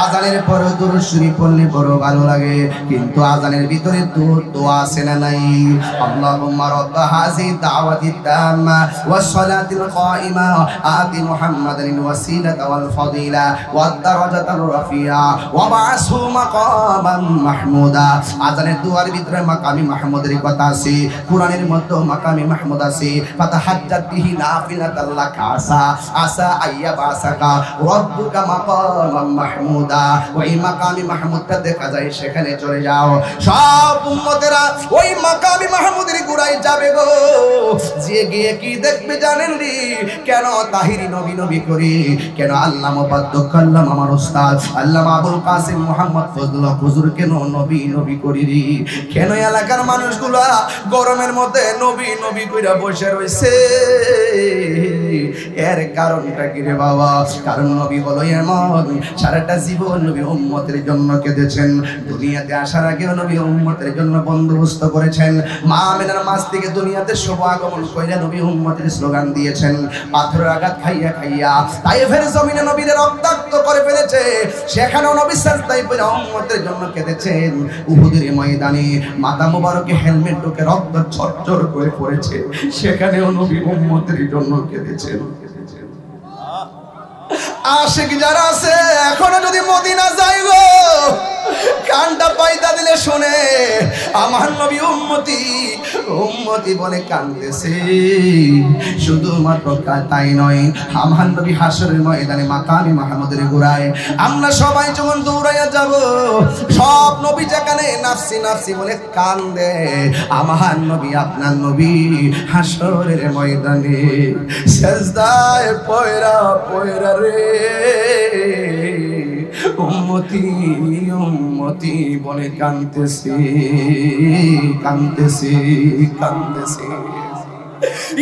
আজানের পরে দুরূদ শরীফ পড়লে বড় ভালো লাগে, কিন্তু আজানের ভিতরে দোয়া আছে না নাই? আল্লাহুম্মা রাব্ব হাযি দাওয়াতি তাম্মা ওয়াস সালাতিল কাইমা আতি মুহাম্মাদানিল ওয়াসিলাতা ওয়াল ফাদিলা ওয়াদ দারাজাতার রাফিয়া ওয়া বা'সহু মাকামান মাহমুদা। আজানের দুয়ার ভিতরে মাকামি মাহমুদের কথা আছে, কুরআনের মধ্যে মাকামি মাহমুদ আছে। ফাতাহাজ্জাত বিহি নাফিলাতাল লাকা আসা আইয়াবাসাকা রাব্বুকা মাকামান মাহমুদা। ওই মাকামি মাহমুদটা দেখা যায়, সেখানে চলে যাও। সব উম্মতেরা ওই মাকামি মাহমুদের গুড়ায় যাবে গো। যে গিয়ে কি দেখবে জানেন রে? কেন তাহিরি নবী নবী করি? কেন আল্লামা মুবাদ্দাক আল্লামা আমার উস্তাদ আল্লামা আবুল কাসিম মুহাম্মদ ফজলুল্লাহ হুজুর কেন নবী নবী করি রে? কেন এলাকার মানুষগুলা গরমের মধ্যে নবী নবী কইরা বসে রইছে? এর কারণটা কি রে বাবা? কারণ নবী হলো এমন, সারাটা জীবন নবী উম্মতের জন্য কেঁদেছেন। দুনিয়াতে আসার আগে নবী উম্মতের জন্য বন্দোবস্ত করেছেন। মা আমিনার মাস থেকে দুনিয়াতে শুভ আগমন কইরা নবী উম্মতের স্লোগান দিয়েছেন। পাথরের আঘাত খাইয়া খাইয়া তায়েফের জমিনে নবীদের রক্তাক্ত করে ফেলেছে, সেখানেও নবী সাজদায় পড়ে উম্মতের জন্য কেঁদেছেন। উহুদের ময়দানে মাথা মোবারকে হেলমেট ঢুকে রক্ত ঝরঝর করে পড়েছে, সেখানেও নবী উম্মতের জন্য কেঁদেছেন। আশিক যারা আছে এখনো যদি মদিনা যাই গো, কানটা পাইতা দিলে শুনে আমার নবী উম্মতি উম্মতি বলে কাঁদতেছে। শুধুমাত্র তাই নয়, আমার নবী হাসরের ময়দানে মাকামি মাহমুদের গোড়ায় আমরা সবাই যখন দৌড়াইয়া যাব, সব নবী যেখানে নাফসি নাফসি বলে কান্দে, আমার নবী আপনার নবী হাসরের ময়দানে সেজদায় পয়রা পয়রা রে উম্মতি উম্মতি বলে কাঁদতেছে কাঁদতেছে কাঁদতেছে।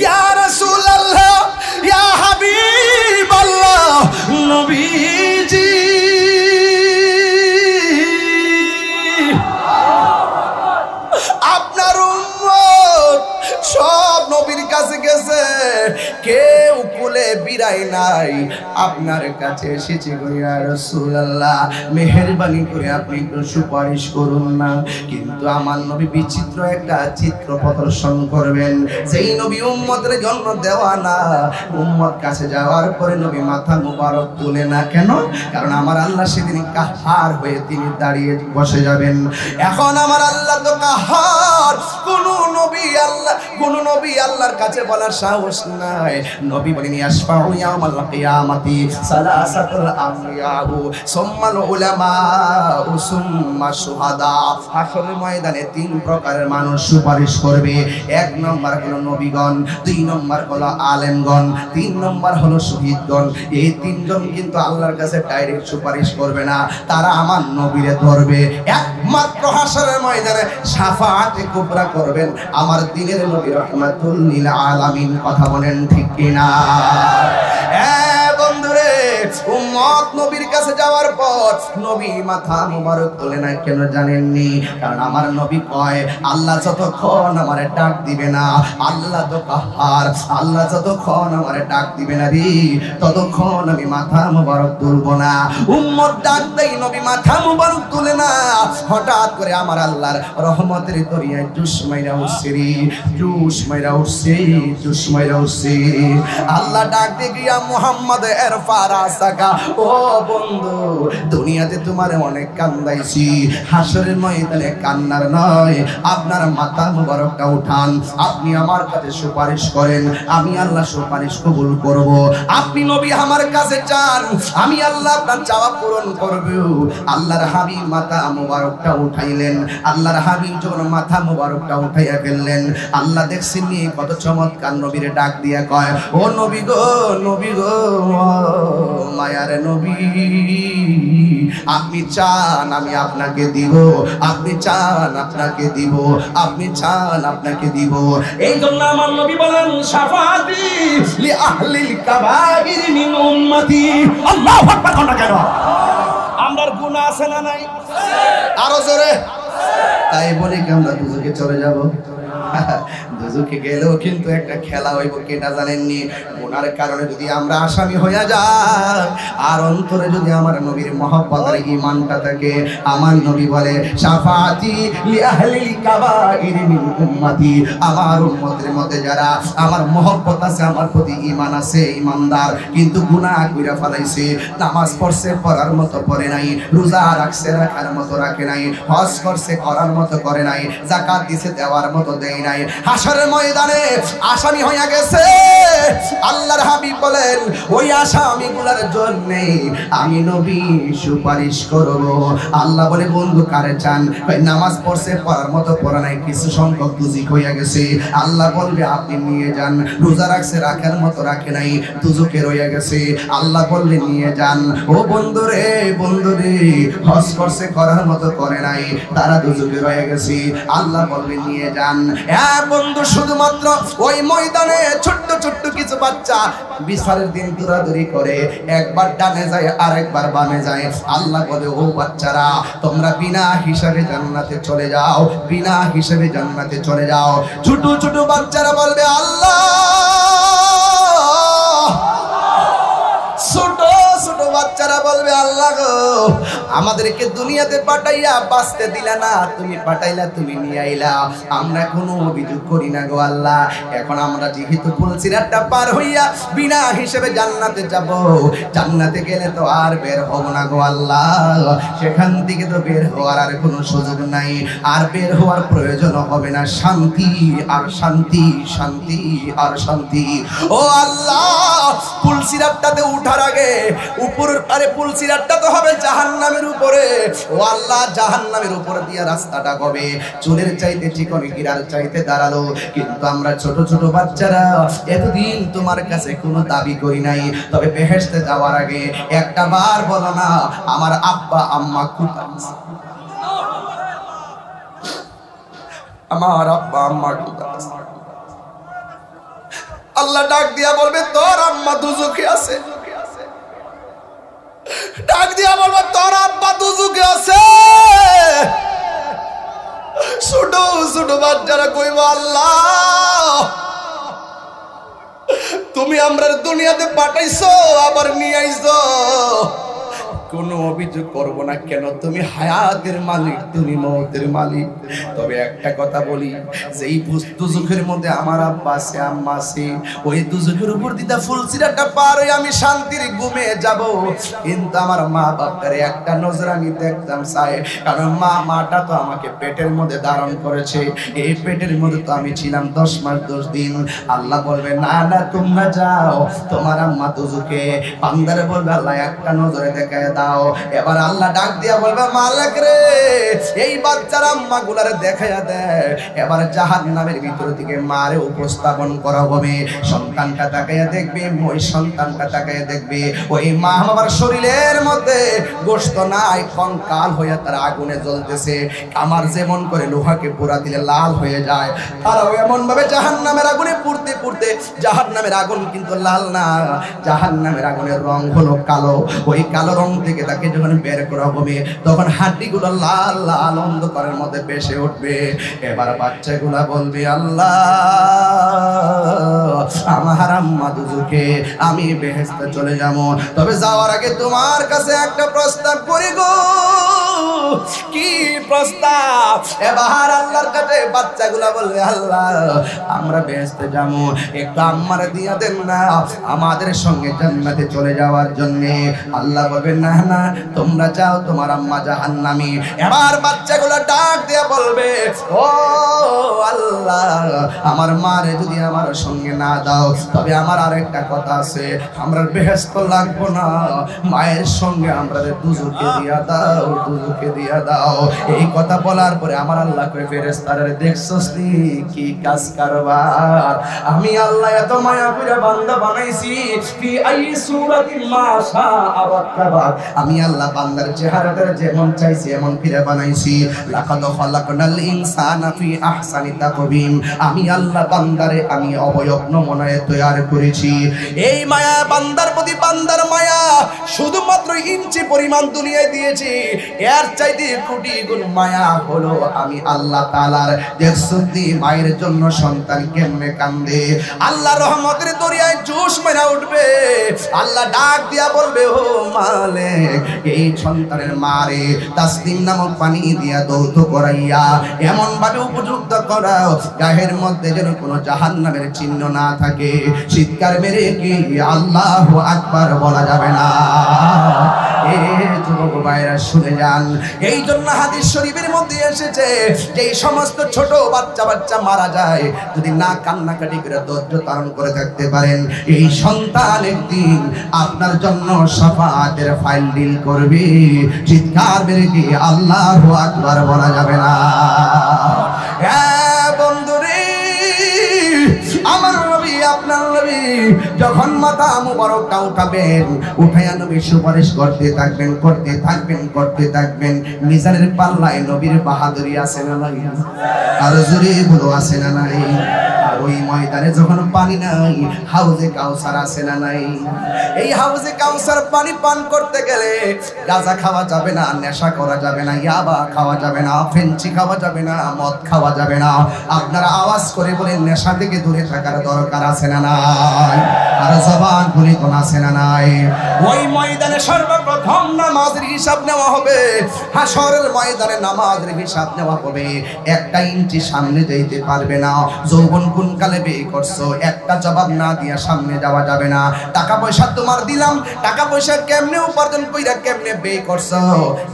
ইয়া রাসূলুল্লাহ, ইয়া হাবিবাল্লাহ, নবীজি আপনার উম্মত সব নবীর কাছে গেছে, কেউ কোলে বিরাই নাই, আপনার কাছে এসেছে গো ইয়া রাসূলুল্লাহ, মেহেরবানি করে আপনি একটু সুপারিশ করুন না। কিন্তু আমার নবী বিচিত্র একটা চিত্র প্রদর্শন করবেন, যেই নবী উম্মতের জন্য দেওয়া না, উম্মত কাছে যাওয়ার পরে নবী মাথা মুবারক তুলে না কেন? কারণ আমার আল্লাহ সেদিন কাহার হয়ে তিনি দাঁড়িয়ে বসে যাবেন। এখন আমার আল্লাহ তো কাহার, কোন নবী আল্লাহর কাছে বলার সাহস নাই। নবী বলেন ইয়াশফাউ ইয়াউমাল কিয়ামাতি সালাসাতুল আমবিয়াউ সুম্মাল উলামা সুম্মা শুহাদা। হাসরের ময়দানে তিন প্রকারের মানুষ সুপারিশ করবে। এক নম্বর হলো নবীগণ, দুই নম্বর হলো আলেমগণ, তিন নম্বর হলো শহীদগণ। এই তিনজন কিন্তু আল্লাহর কাছে ডাইরেক্ট সুপারিশ করবে না, তারা আমার নবীরে ধরবে। একমাত্র হাসরের ময়দানে শাফাআতে কুবরা করবেন আমার দিনের নবী রাহমাতুল লিল আলামিন। কথা বলেন ঠিক কিনা? বন্ধুরে উম্মত নবীর কাছে যাওয়ার পর নবী মাথা মুবারক তোলে না, কেন জানেননি? কারণ আমার নবী কয় আল্লাহ যতক্ষণ আমারে ডাক দিবে না, আল্লাহ তো কাহার, আল্লাহ যতক্ষণ আমারে ডাক দিবে না রে ততক্ষণ আমি মাথা মুবারক তুলবো না। উম্মত ডাক দেই, নবী মাথা মুবারক তুলে না। হঠাৎ করে আমার আল্লাহর রহমতের দরিয়ায় জুস মাইরা উঠছে রে, জুস মাইরা উঠছে, জুস মাইরা উঠছে। আল্লাহ ডাক দিয়ে গিয়া মুহাম্মদ ইরফা রাসাকা, ও বন্ধু দুনিয়াতে তোমারে অনেক কান্দাইছি, হাসরের ময়দানে কান্নার নয়, আপনার মাথা মুবারকটা উঠান, আপনি আমার কাছে সুপারিশ করেন, আমি আল্লাহ সুপারিশ কবুল করব। আপনি নবী আমার কাছে চান, আমি আল্লাহ আপনার চাওয়া পূরণ করব। আল্লাহর হাবিব মাথা মুবারকটা উঠাইলেন। আল্লাহর হাবিব যখন মাথা মুবারকটা উঠাইয়া ফেললেন, আল্লাহ দেখছেন নি কত চমৎকার নবীর ডাক দিয়া কয়, ও নবী গো, নবী গো, মায়ার নবী, আপনি চান আমি আপনাকে দিব, আপনি চান আপনাকে দিব, আপনি চান আপনাকে দিব। এই জন্য আমার নবী বলেন শাফাআতি লি আহলিল কাবাইর মিন উম্মতি। আল্লাহু আকবার। কোনটা কেন? আমরার গুনাহ আছে না নাই? আরো জোরে। তাই বলে কি আমরা দুজকে চলে যাব? দুজকে গেলেও কিন্তু একটা খেলা হইব, কেটা জানেননি? গুনার কারণে যদি আমরা আসামি হইয়া যাই, আর অন্তরে যদি আমার নবীর মহব্বত আর ঈমানটা থাকে, আমার নবী বলে শাফাআতি লি আহলিল কাবাইর মিন উম্মতি, আমার উম্মতের মধ্যে যারা আমার মহব্বত আছে, আমার প্রতি ঈমান আছে, ঈমানদার, কিন্তু গুনাহ কইরা ফেলাইছে, নামাজ পড়ছে পড়ার মতো পড়ে নাই, রোজা রাখছে রাখার মতো রাখে নাই, হজ করছে করার মতো করে নাই, যাকাত দিছে দেওয়ার মতো দেয় নাই, হাসরের ময়দানে আসামি হইয়া গেছে। আল্লাহর হাবিব বলেন ওই আসামিগুলোর জন্য আমি নবী সুপারিশ করব। আল্লাহ বলে বন্ধু কারে চান? নামাজ পড়ছে পড়ার মতো পড়া নাই, কিছু সংখ্যক দুজিক হইয়া গেছে, আল্লাহ বলবে আপনি নিয়ে যান। রোজা রাখছে রাখার মতো রাখে নাই, দুজকে রইয়া গেছে, আল্লাহ বললে নিয়ে যান। ও বন্ধুরে, বন্ধুরে, হজ করছে করার মতো করে নাই, তারা দুজকে রয়ে গেছে, আল্লাহ বললে নিয়ে যান। হ্যাঁ বন্ধু, শুধুমাত্র ওই ময়দানে ছোট্ট ছোট্ট কিছু বাচ্চা বিচারের দিন দৌড়াদৌড়ি করে, একবার ডানে যায় আরেকবার বামে যায়। আল্লাহ বলে ও বাচ্চারা তোমরা বিনা হিসাবে জান্নাতে চলে যাও, বিনা হিসাবে জান্নাতে চলে যাও। ছোট ছোট বাচ্চারা বলবে আল্লাহ, ছোট ছোট বাচ্চারা বলবে আল্লাহ গো, আমাদেরকে দুনিয়াতে পাঠাইয়া বাঁচতে দিলা না, তুমি পাঠাইলা, তুমি নিয়ে আইলা, আমরা কোনো অভিযোগ করি না গো আল্লাহ। এখন আমরা যেহেতু ফুলসিরাতটা পার হইয়া বিনা হিসেবে জান্নাতে যাব, জান্নাতে গেলে তো আর বের হব না গো আল্লাহ, সেখান থেকে তো বের হওয়ার আর কোনো সুযোগ নাই, আর বের হওয়ার প্রয়োজন হবে না, শান্তি আর শান্তি, শান্তি আর শান্তি। ও আল্লাহ, ফুলসিরাতটাতে উঠার আগে উপর, আরে ফুলসিরাতটা তো হবে জাহান্নামের উপরে, ও আল্লাহ জাহান্নামের উপর দিয়ে রাস্তাটা হবে চুলের চাইতে চিকন গিরার চাইতে দাঁড়ালো। কিন্তু আমরা ছোট ছোট বাচ্চারা এতদিন তোমার কাছে কোনো দাবি করি নাই, তবে বেহেশতে যাওয়ার আগে একটা বার বলো না আমার আব্বা আম্মা কোথায়, আমার আব্বা আম্মা কোথায়? আল্লাহ ডাক দিয়া বলবে তোর আম্মা দুজকে আছে, ডাক দিয়া বলবে তোর আব্বা দুজকে আছে। ছোট ছোট বাচ্চারা কইব আল্লাহ তুমি আমরা দুনিয়াতে পাঠাইছো আবার নিয়ে আইছো, কোনো অভিযোগ করব না, কেন তুমি হায়াতের মালিক, তুমি মওতের মালিক। তবে একটা কথা বলি, যেই দুজখের মধ্যে আমার আব্বা আছে আম্মা আছে, ওই দুজখের উপর দিদা ফুলসিরাতটা পার হয়ে আমি শান্তির ঘুমে যাব, কিন্তু আমার মা বাবার একটা নজর আমি দেখতাম চাই, কারণ মাটা তো আমাকে পেটের মধ্যে ধারণ করেছে, এই পেটের মধ্যে তো আমি ছিলাম 10 মাস 10 দিন। আল্লাহ বলবে না না তোমরা যাও, তোমার আম্মা দুজকে, বান্দারে বলবে আল্লাহ একটা নজরে দেখায় দাও। এবার আল্লাহ ডাক দিয়া বলবে মালিক রে এই বাচ্চার আম্মা গুলারে দেখাইয়া দে। এবার জাহান্নামের ভিতর থেকে মারে উপস্থাপন করা হবে। সন্তানটা তাকাইয়া দেখবে, ওই সন্তানটা তাকাইয়া দেখবে ওই মা বাবার শরীরের মধ্যে গোশত নাই, কঙ্কাল হইয়া তার আগুনে জ্বলতেছে। আমার যেমন করে লোহাকে পোড়া দিলে লাল হয়ে যায়, তারাও এমন ভাবে জাহান্নামের আগুনে পুড়তে পুড়তে, জাহান্নামের আগুন কিন্তু লাল না, জাহান্নামের আগুনের রং হলো কালো। ওই কালো রং থেকে তাকে যখন বের করা হবে তখন হাড্ডিগুলো লাল লাল অন্ধকারের মধ্যে ভেসে উঠবে। এবার বাচ্চাগুলা বলবে আল্লাহ আমার আম্মা দুজকে, আমি বেহেশতে চলে যাব, তবে যাওয়ার আগে তোমার কাছে একটা প্রস্তাব করি গো। কি প্রস্তাব? এবার আল্লাহর কাছে বাচ্চাগুলা বলবে আল্লাহ আমরা বেহেশতে যাব, একটু আম্মারে দিয়া দেন না আমাদের সঙ্গে জান্নাতে চলে যাওয়ার জন্য। আল্লাহ বলবেন না না তোমরা যাও, তোমার আম্মা জাহান্নামী। এবার বাচ্চাগুলা ডাক দিয়া বলবে ও আল্লাহ আমার মারে যদি আমার সঙ্গে না দাও তবে আমার আরেকটা কথা আছে, আমরা বেহেশত লাগবো না, মায়ের সঙ্গে আমরা দুজকে দিয়া দাও, দুজকে দিয়া দাও। এই কথা বলার পরে আমার আল্লাহ কই ফেরেশতারা দেখছস নি কি কাজ কারবার, আমি আল্লাহ এত মায়া করে বান্দা বানাইছি, ফি আই সূরাতিন মা শাআ ওয়াক্তাবা, আমি আল্লাহ বান্দার চেহারাটা যেমন চাইছি এমন করে বানাইছি। লাকাদ খালাকনাল ইনসানা ফি আহসানি তাকবীম, আমি আল্লাহ বান্দারে আমি অবয়ব নমুনায় তৈরি করেছি। এই মায়া বান্দার প্রতি বান্দার মায়া শুধুমাত্র ইঞ্চি পরিমাণ দুনিয়ায় দিয়েছি, এর চাইতে কোটি গুণ মায়া হলো আমি আল্লাহ তাআলার। দেখছুনি মায়ের জন্য সন্তান কেমনে কান্দে, আল্লাহ রহমতের দরিয়ায় জোশ মেরা উঠবে। আল্লাহ ডাক দিয়া বলবে ও মালিক এই সন্তানের মারে তাসনিম নামক পানি দিয়া দৌত করাইয়া এমন ভাবে উপযুক্ত করাও গায়ের মধ্যে যেন কোনো জাহান্নামের চিহ্ন না থাকে। চিৎকার মেরে কি আল্লাহু আকবার বলা যাবে না? যুবক ভাইরা শুনে যান, এই জন্য হাদিস শরীফের মধ্যে এসেছে যে এই সমস্ত ছোট বাচ্চা বাচ্চা মারা যায়, যদি না কান্নাকাটি করে ধৈর্য ধারণ করে থাকতে পারেন, এই সন্তান একদিন আপনার জন্য শাফাআতের ফাইল ডিল করবে। চিৎকার মেরে কি আল্লাহু আকবার বলা যাবে না? হ্যাঁ বন্ধুরে, আমার নবী আপনার নবী যখন মাথা মুবারকটা উঠাবেন, উঠাইয়া নবী সুপারিশ করতে থাকবেন, করতে থাকবেন, করতে থাকবেন। মিজানের পাল্লায় নবীর বাহাদুরি আছে না নাই? আর জোরে বলো আছে না নাই? ওই ময়দানে যখন পানি নাই, হাউজে কাউসার আছে না নাই? এই হাউজে কাউসার পানি পান করতে গেলে গাঁজা খাওয়া যাবে না, নেশা করা যাবে না, ইয়াবা খাওয়া যাবে না, ফেঞ্চি খাওয়া যাবে না, মদ খাওয়া যাবে না। আপনারা আওয়াজ করে বলেন নেশা থেকে দূরে থাকার দরকার আছে না নাই? আর জবান খুলে কোন আছে না নাই? ওই ময়দানে সর্বপ্রথম নামাজের হিসাব নেওয়া হবে, হাসরের ময়দানে নামাজের হিসাব নেওয়া হবে। একটা ইঞ্চি সামনে যেতে পারবে না। যৌবন কোন কালে বিয়ে করছো একটা জবাব না দিয়া সামনে যাওয়া যাবে না। টাকা পয়সা তোমার দিলাম, টাকা পয়সা কেমনে উপার্জন কইরা কেমনে বিয়ে করছো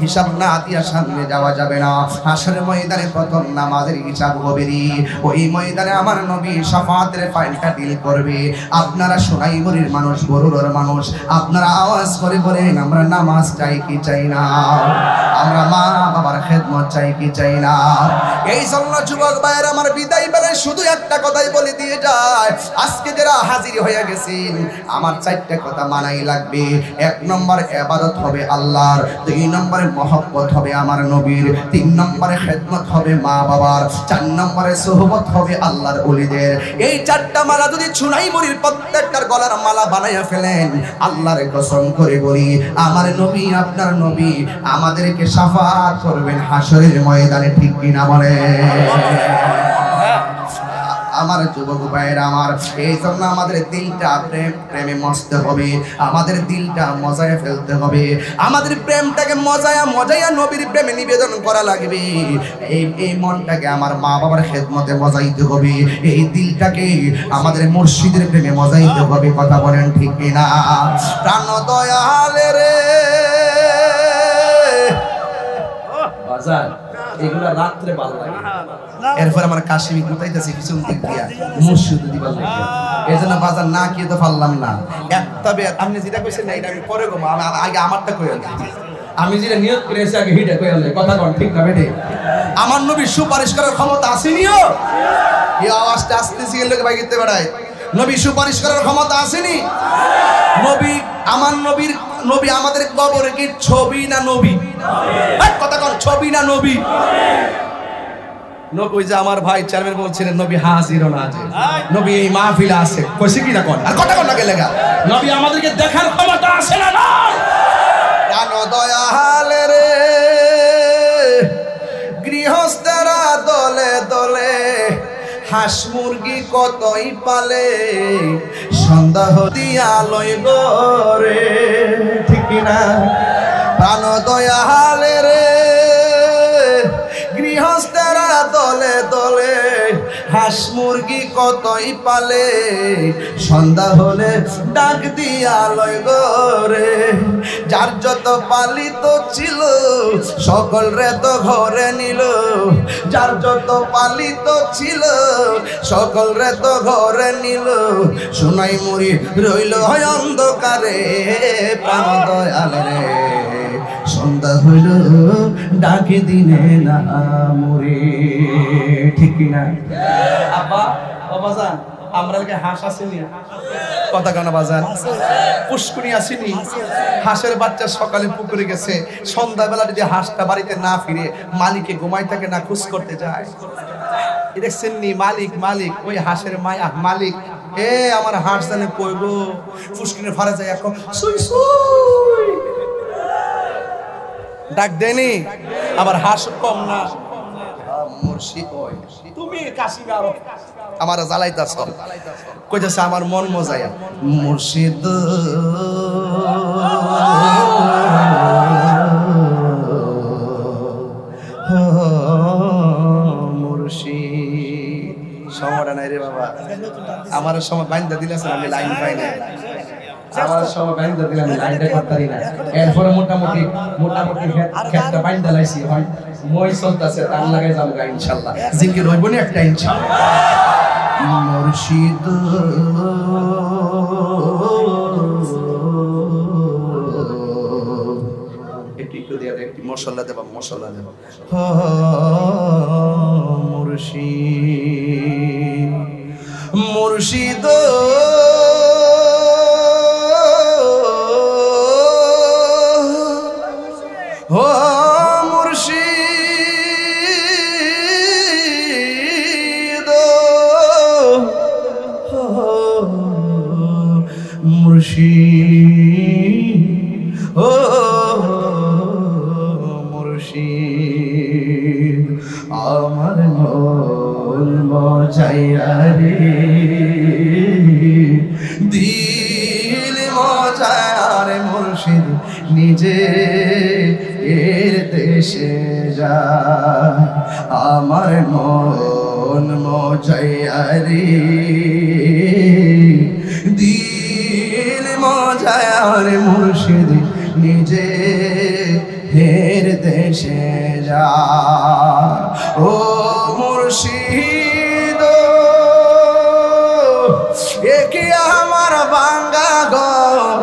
হিসাব না দিয়া সামনে যাওয়া যাবে না। হাসরের ময়দানে প্রথম নামাজের হিসাব হবে। ওই ময়দানে আমার নবী শাফাআতের ফাইলটা ডিল করবে। আপনারা সোনাইমুড়ির মানুষ, বরুড়ার মানুষ, আপনারা আওয়াজ করে বলেন আমরা নামাজ চাই কি চাই না? আমরা মা বাবার খেদমত চাই কি চাই না? এই জন্য যুবক ভাইয়ের আমার বিদায় বেলায় শুধু একটা কথাই বলে দিয়ে যায়, আজকে যারা হাজির হয়ে গেছেন আমার চারটা কথা মানাই লাগবে। এক নম্বর ইবাদত হবে আল্লাহর, দুই নম্বরে মহব্বত হবে আমার নবীর, তিন নম্বরে খেদমত হবে মা বাবার, চার নম্বরে সোহবত হবে আল্লাহর ওলিদের। এই চারটা মালা যদি সোনাইমুড়ির প্রত্যেকটার গলার মালা বানাইয়া ফেলেন, আল্লাহর কসম করে বলি আমার নবী আপনার নবী আমাদেরকে শাফাআত করবেন হাসরের ময়দানে। ঠিক কিনা বলে আমার যুবক ভাইয়েরা আমার? এই জন্য আমাদের দিলটা প্রেমে মস্ত হবে, আমাদের দিলটা মজায় ফেলতে হবে, আমাদের প্রেমটাকে মজায়া নবীর প্রেমে নিবেদন করা লাগবে। এই মনটাকে আমার মা বাবার খেদমতে মজাইতে হবে, এই দিলটাকে আমাদের মুর্শিদের প্রেমে মজাইতে হবে। কথা বলেন ঠিক কিনা? প্রাণ দয়ালে রে বাজার এগুলা রাত্রে ভালো লাগে। এরপর আমার কাশিমি গুতাইতেছে পিছন দিক দিয়া মুর্শিদ দিবার লাগে। এই জন্য বাজার না কি তো পারলাম না। তবে আপনি যেটা কইছেন না এটা আমি পরে গো, আগে আমারটা কইয়া দিই। আমি যেটা নিয়ত করেছি আগে হিটা কইয়া দিই, কথা কোন ঠিক না বেটে? আমার নবী সুপারিশ করার ক্ষমতা আসেনিও, এই আওয়াজটা আসতেছি এর লোকে বাইতে বেড়ায়। নবী সুপারিশ করার ক্ষমতা আসেনি? নবী, আমার নবীর নবী আমাদের কবরে কি ছবি না নবী? কথা কোন, ছবি না নবী? ওই যে আমার ভাই চেয়ারম্যান বলছিলেন নবী হাজির ও নাজির, নবী এই মাহফিলে আছে, কইছে কি না কোন? আর কথা কোন লাগে লাগা, নবী আমাদেরকে দেখার ক্ষমতা আছে না না? জানো দয়াল রে, গৃহস্থরা দলে দলে হাঁস মুরগি কতই পালে, সন্ধ্যা হতি আলোয় গরে, ঠিক না? প্রাণ দয়াল রে, গৃহস্থরা দলে দলে হাঁস মুরগি কতই পালে, সন্ধ্যা হলে ডাক দিয়া লয় গরে। যার যত পালিত ছিল সকল রে তো ঘরে নিল, যার যত পালিত ছিল সকল রে তো ঘরে নিল, সোনাই মুড়ি রইল হয় অন্ধকারে। প্রাণ দয়াল রে, সন্ধ্যা হইল ডাকে দিনে না মুরে, ঠিক না? আব্বা বাবাজান, আমরা কি হাঁস আসেনি? কথা কেন বাজান? পুষ্কুনি আসেনি? হাঁসের বাচ্চা সকালে পুকুরে গেছে, সন্ধ্যাবেলা যদি হাঁসটা বাড়িতে না ফিরে মালিকে ঘুমাই থাকে না, খুশ করতে যায়। দেখছেন নি মালিক, মালিক ওই হাঁসের মায়া মালিক, এ আমার হাঁস জানে কই গো, পুষ্কুনির ফারে যায় এখন সুই সুই ডাক দেনি, আবার হাঁস কম না। মুর্শিদ তুমি কাশিমে আরো আমার জ্বালাইতাছ, কইতাছে আমার মন মজায়া। মুর্শিদ মুর্শিদ, সময়টা নাই রে বাবা, আমার সময় বাইন্দা দিলেছেন, আমি লাইন পাই না, আমার সময় বাইন্দা দিলে আমি লাইনটা করতে পারি না। এরপরে মোটামুটি ক্ষেতটা বাইন্দা লাইছি, হয় মই চলতেছে, তার লাগাই যাবো গা ইনশাল্লাহ, জিকির হইব না একটা ইনশাল্লাহ। মুর্শিদ একটু দিয়া দে, একটু মশলা দেবা, মশলা দেবা। মুর্শিদ মুর্শিদ ও মুর্শিদ, মুর্শিদ ও মুর্শিদ, আমার মন মজাইয়া রে, দিল মজায়া রে মুর্শিদ, নিজে এর দেশে যা, আমার মন মজাইয়া রে, দিল মজায়া রে মুর্শিদ, নিজে এর দেশে যা। ও মুর্শিদ এ কি আমার ভাঙ্গা ঘর,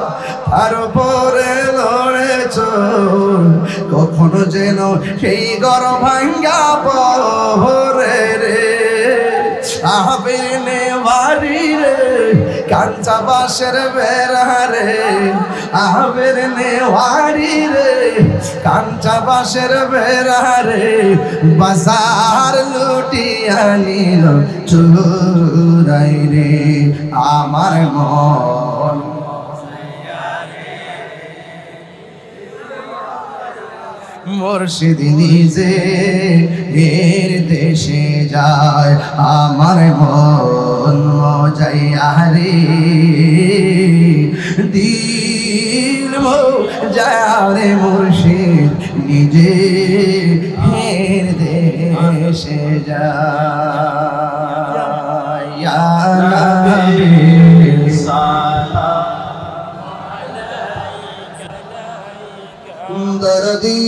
আর পরে লড়ে চোর, কখনো যেন সেই ঘর ভাঙ্গা পরে রে, আবির নে বাড়ি রে, কাঞ্চা বাসের বেড়া রে, আবির নে বাড়ি রে, কাঞ্চা বাসের বেড়া রে, বাজার লুটিয়া নিল চুরাই রে, আমার মন মুর্শিদ নিজে এর দেশে যায়, আমার মন মজাইয়া রে, দিল মজাইয়া রে মুর্শিদ, নিজে এর দেশে যায়। ইয়া নবী দরদি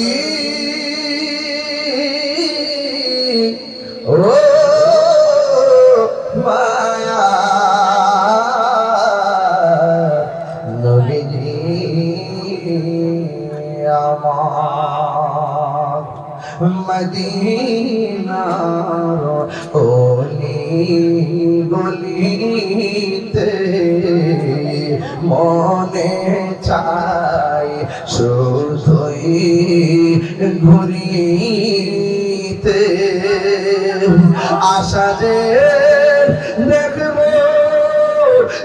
ও মায়া মদিনার অলি গলিতে মনে চাই শুধুই ঘুরিতে আশা যে দেখবো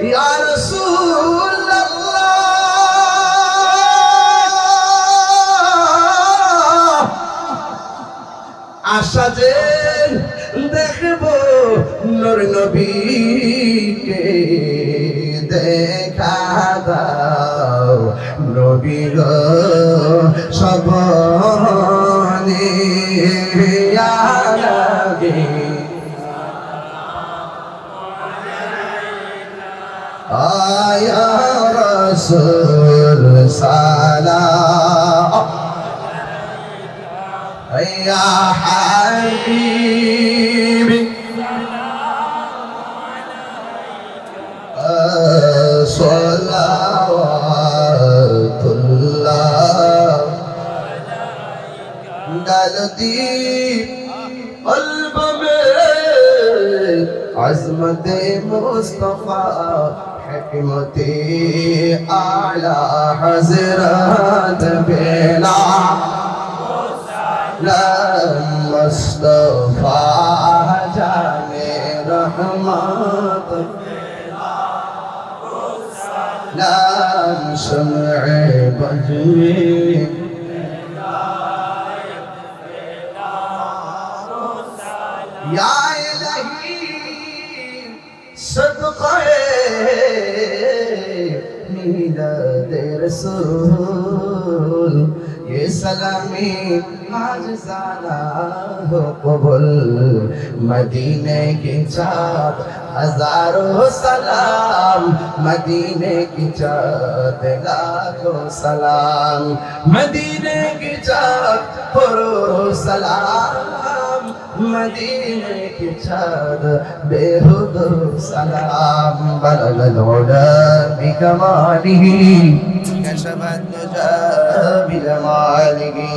ইয়া রাসূলুল্লাহ আশা যে দেখবো নূর নবীকে দেখা দাও নবী গো সবনে ইয়া নবী আয়া রাসূল সালাম يا حبيبي صلوات الله دلدي قلب में عظمت मुस्तफा حكمت आला हजरत बेला मुस्तफा जाने रहमत नाम शम्ए बजवी या इलाही सदक़े मीलाद रसूल ये सलामी आज जाना हो कबूल मदीने की चाँद हजारों सलाम मदीने की चाँद लाखों सलाम मदीने की चाँद करोड़ों सलाम मदीने की चाँद बेहुद सलाम बलगल उला बिकमालिही कशफत दुजा बिजमालिही